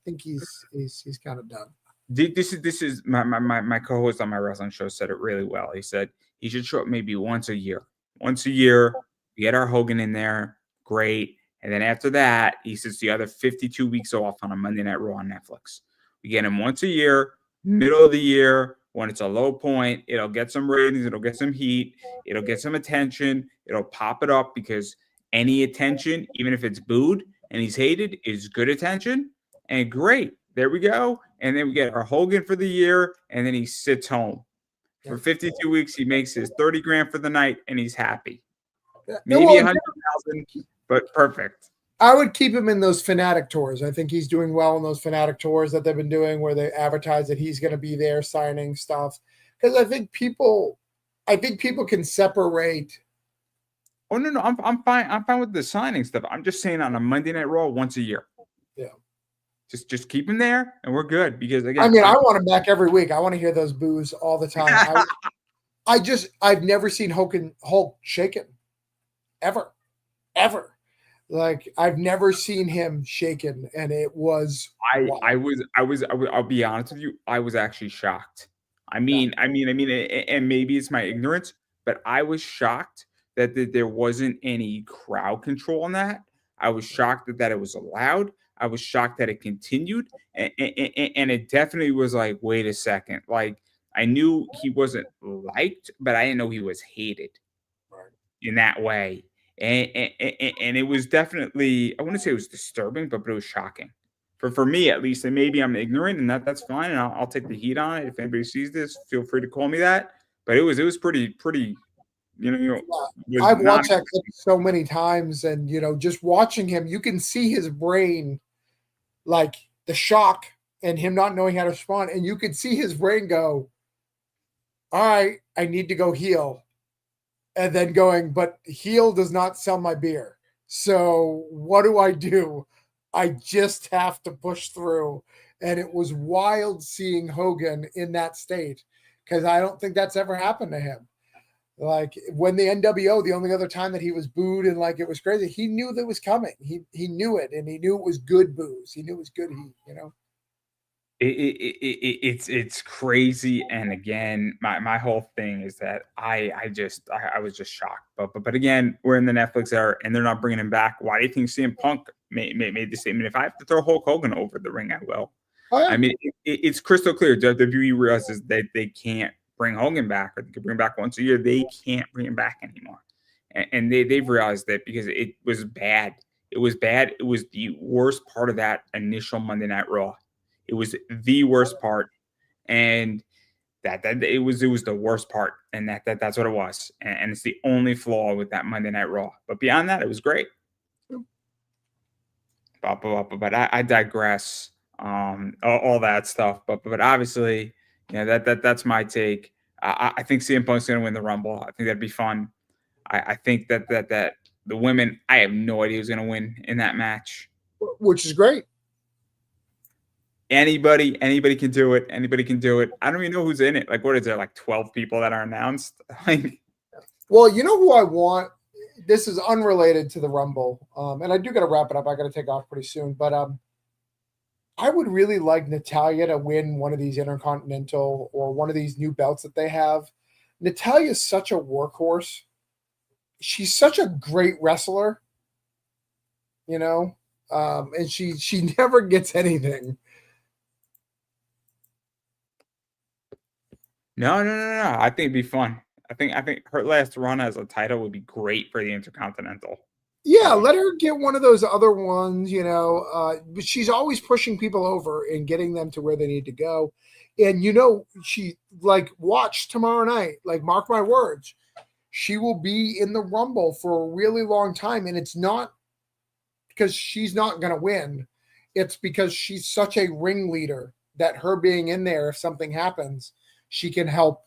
he's kind of done. This is my co-host on my wrestling show said it really well. He said he should show up maybe once a year. Once a year, get our Hogan in there, great. And then after that, he says the other 52 weeks off on a Monday Night Raw on Netflix. We get him once a year, middle of the year, when it's a low point. It'll get some ratings. It'll get some heat. It'll get some attention. It'll pop it up because any attention, even if it's booed and he's hated, is good attention. And great. There we go. And then we get our Hogan for the year, and then he sits home. For 52 weeks, he makes his 30 grand for the night, and he's happy. Maybe 100,000, but perfect. I would keep him in those Fanatic tours. I think he's doing well in those Fanatic tours that they've been doing where they advertise that he's going to be there signing stuff. Because I think people can separate. Oh, no, I'm fine. I'm fine with the signing stuff. I'm just saying on a Monday Night Raw once a year. Yeah. Just keep him there, and we're good. Because again, I want him back every week. I want to hear those boos all the time. I've never seen Hulk shaken, ever. Like I've never seen him shaken, and it was. I'll be honest with you. I was actually shocked. I mean, and maybe it's my ignorance, but I was shocked that there wasn't any crowd control on that. I was shocked that it was allowed. I was shocked that it continued, and it definitely was like, wait a second. Like I knew he wasn't liked, but I didn't know he was hated in that way. And it was definitely, I wouldn't say it was disturbing, but it was shocking for me at least. And maybe I'm ignorant, and that's fine, and I'll take the heat on it. If anybody sees this, feel free to call me that. But it was pretty was I've not. watched that clip so many times, and just watching him, you can see his brain, like the shock and him not knowing how to respond, and you could see his brain go, "All right, I need to go heal," and then going, "But heal does not sell my beer. So what do I do? I just have to push through." And it was wild seeing Hogan in that state because I don't think that's ever happened to him. Like when the NWO, the only other time that he was booed and like it was crazy, he knew that was coming. He knew it, and he knew it was good booze. He knew it was good heat. It's crazy, and again, my whole thing is that I was just shocked. But again, we're in the Netflix era, and they're not bringing him back. Why do you think CM Punk made the statement? If I have to throw Hulk Hogan over the ring, I will. Oh yeah. I mean, it's crystal clear. WWE realizes that they can't bring Hogan back, or they can bring him back once a year. They can't bring him back anymore, and they've realized that because it was bad. It was bad. It was the worst part of that initial Monday Night Raw. It was the worst part, and that it was the worst part, and that's what it was, and it's the only flaw with that Monday Night Raw. But beyond that, it was great. But I digress. All that stuff. But obviously, that's my take. I think CM Punk's going to win the Rumble. I think that'd be fun. I think that the women, I have no idea who's going to win in that match. Which is great. Anybody can do it. Anybody can do it. I don't even know who's in it. Like, what is there? Like 12 people that are announced. Well, you know who I want. This is unrelated to the Rumble, and I do got to wrap it up. I got to take off pretty soon, but I would really like Natalya to win one of these Intercontinental or one of these new belts that they have. Natalya is such a workhorse. She's such a great wrestler, and she never gets anything. No. I think it'd be fun. I think her last run as a title would be great for the Intercontinental. Yeah, let her get one of those other ones, but she's always pushing people over and getting them to where they need to go. And, she watch tomorrow night, mark my words, she will be in the Rumble for a really long time. And it's not because she's not going to win. It's because she's such a ringleader that her being in there, if something happens, she can help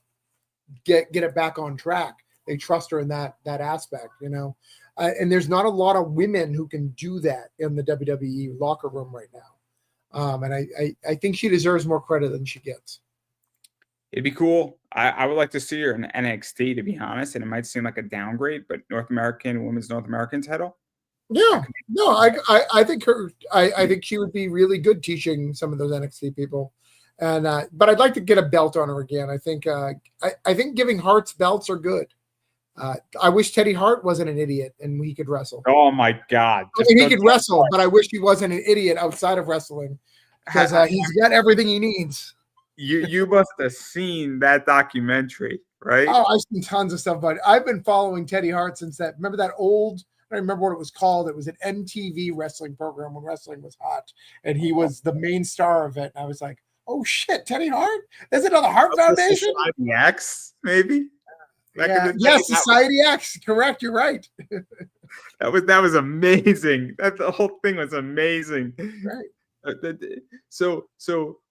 get it back on track. They trust her in that aspect, and there's not a lot of women who can do that in the WWE locker room right now. And I think she deserves more credit than she gets. It'd be cool. I would like to see her in NXT, to be honest, and it might seem like a downgrade, but women's North American title. Yeah, no, I think I think she would be really good teaching some of those NXT people. And but I'd like to get a belt on her again. I think giving Hart's belts are good. I wish Teddy Hart wasn't an idiot and he could wrestle. Oh my God! He could wrestle, but I wish he wasn't an idiot outside of wrestling because he's got everything he needs. You must have seen that documentary, right? Oh, I've seen tons of stuff, but I've been following Teddy Hart since that. Remember that old? I don't remember what it was called. It was an MTV wrestling program when wrestling was hot, and he was the main star of it. And I was like, oh shit, Teddy Hart? There's another Hart Foundation? Society X, maybe? Yes, Society X. Correct, you're right. That was amazing. The whole thing was amazing. Right. So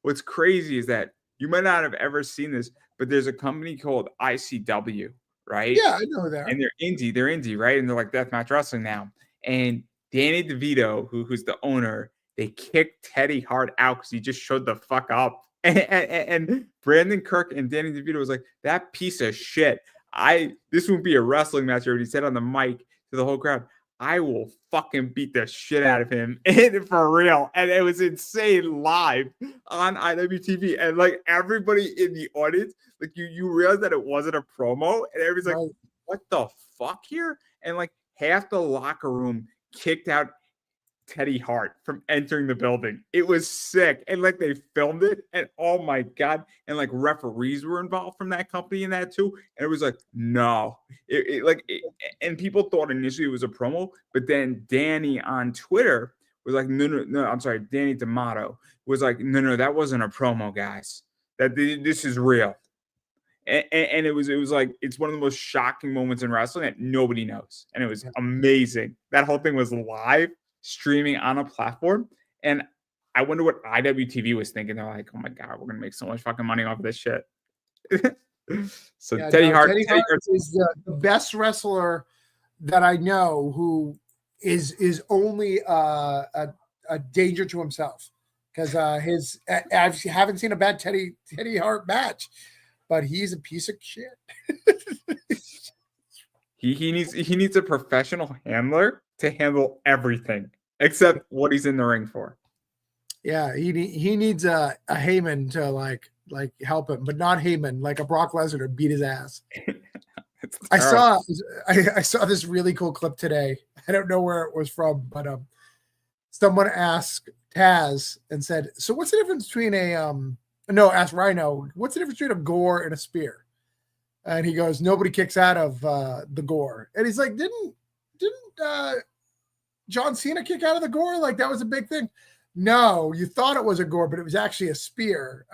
what's crazy is that you might not have ever seen this, but there's a company called ICW, right? Yeah, I know that. And they're indie, right? And they're like deathmatch wrestling now. And Danny DeVito, who's the owner, they kicked Teddy Hart out because he just showed the fuck up. And Brandon Kirk and Danny DeVito was like, that piece of shit. This won't be a wrestling match. He said on the mic to the whole crowd, I will fucking beat the shit out of him. And for real. And it was insane live on IWTV. And like everybody in the audience, like you realize that it wasn't a promo. And everybody's like, what the fuck here? And like half the locker room kicked out Teddy Hart from entering the building. It was sick. And like they filmed it, and oh my God. And like referees were involved from that company in that too. And it was like, no. And people thought initially it was a promo, but then Danny on Twitter was like, no, I'm sorry, Danny D'Amato was like, no, that wasn't a promo, guys. That this is real. And it was like it's one of the most shocking moments in wrestling that nobody knows, and it was amazing. That whole thing was live streaming on a platform, and I wonder what IWTV was thinking. They're like, "Oh my god, we're gonna make so much fucking money off of this shit." So Yeah, Teddy no, Hart, Teddy Hart is the best wrestler that I know who is only a danger to himself because I haven't seen a bad Teddy Hart match, but he's a piece of shit. he needs a professional handler to handle everything except what he's in the ring for. Yeah, he needs a Heyman to like help him, but not Heyman, like a Brock Lesnar to beat his ass. I saw this really cool clip today. I don't know where it was from, but someone asked Taz and said, "So what's the difference between asked Rhino, what's the difference between a gore and a spear?" And he goes, "Nobody kicks out of the gore." And he's like, "Didn't John Cena kick out of the gore? Like that was a big thing." No, you thought it was a gore, but it was actually a spear.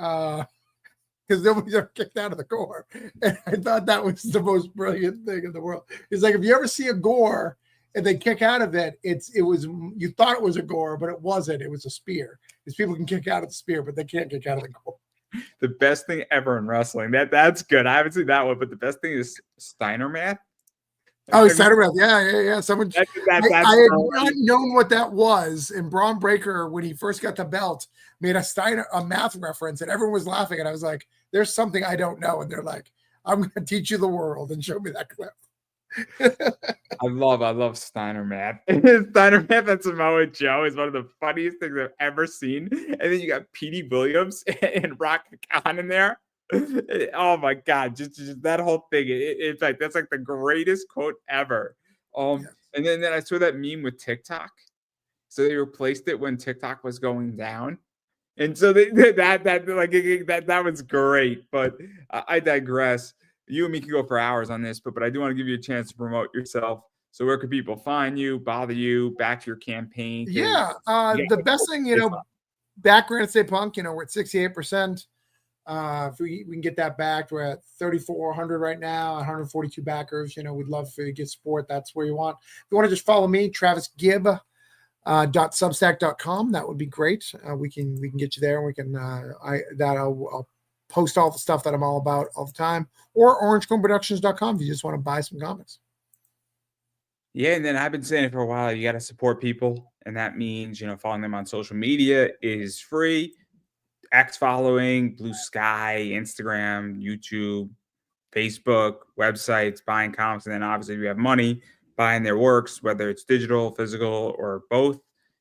Because nobody's ever kicked out of the gore. And I thought that was the most brilliant thing in the world. It's like if you ever see a gore and they kick out of it, you thought it was a gore, but it wasn't. It was a spear. Because people can kick out of the spear, but they can't kick out of the gore. The best thing ever in wrestling. That's good. I haven't seen that one, but the best thing is Steiner Math. Oh, Steiner Math. Yeah. Someone I had not known what that was. And Braun Breaker, when he first got the belt, made a math reference, and everyone was laughing. And I was like, "There's something I don't know." And they're like, "I'm going to teach you the world," and show me that clip. I love Steiner Math. Steiner Math and Samoa Joe is one of the funniest things I've ever seen. And then you got Petey Williams and Rock Khan in there. Oh my god, just that whole thing. In fact, that's like the greatest quote ever. And then I saw that meme with TikTok. So they replaced it when TikTok was going down. And so that was great. But I digress. You and me can go for hours on this, but I do want to give you a chance to promote yourself. So where can people find you, bother you, back your campaign? Yeah, the best thing, back Granite State Punk, we're at 68%. If we can get that back, we're at 3,400 right now, 142 backers. We'd love for you to get support. That's where you want. If you want to just follow me, Travis Gibb. .substack.com. That would be great. We can get you there, and we can I'll post all the stuff that I'm all about all the time, or orangeconeproductions.com if you just want to buy some comics. Yeah, and then I've been saying it for a while, you got to support people, and that means following them on social media is free. X following, Blue Sky, Instagram, YouTube, Facebook, websites, buying comics, and then obviously if you have money, buying their works, whether it's digital, physical, or both,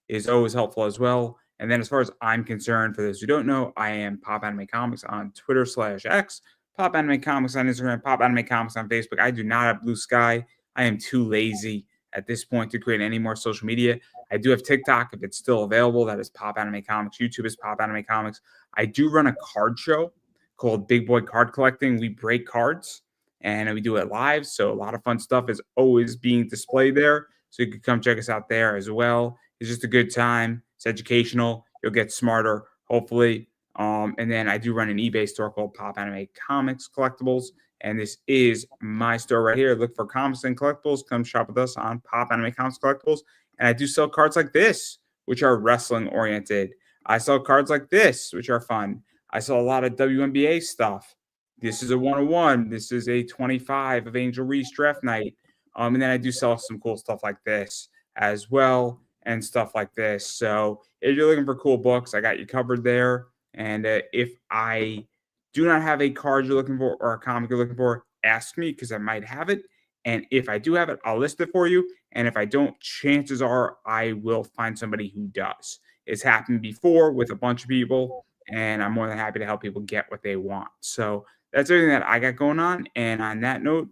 is always helpful as well. And then as far as I'm concerned, for those who don't know, I am Pop Anime Comics on Twitter/X, Pop Anime Comics on Instagram, Pop Anime Comics on Facebook. I do not have Blue Sky. I am too lazy at this point to create any more social media. I do have TikTok if it's still available. That is Pop Anime Comics. YouTube is Pop Anime Comics. I do run a card show called Big Boy Card Collecting. We break cards and we do it live. So a lot of fun stuff is always being displayed there. So you can come check us out there as well. It's just a good time. It's educational. You'll get smarter, hopefully. And then I do run an eBay store called Pop Anime Comics Collectibles. And this is my store right here. Look for comics and collectibles. Come shop with us on Pop Anime Comics Collectibles. And I do sell cards like this, which are wrestling oriented. I sell cards like this, which are fun. I sell a lot of WNBA stuff. This is a 101. This is a 25 of Angel Reese Draft Night. And then I do sell some cool stuff like this as well and stuff like this. So if you're looking for cool books, I got you covered there. And if I do not have a card you're looking for or a comic you're looking for, ask me because I might have it. And if I do have it, I'll list it for you. And if I don't, chances are I will find somebody who does. It's happened before with a bunch of people, and I'm more than happy to help people get what they want. So that's everything that I got going on. And on that note,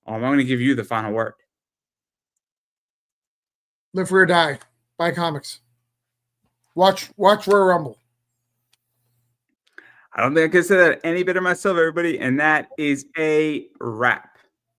I'm going to give you the final word. Live free or die. Buy comics. Watch Royal Rumble. I don't think I can say that any better myself, everybody. And that is a wrap.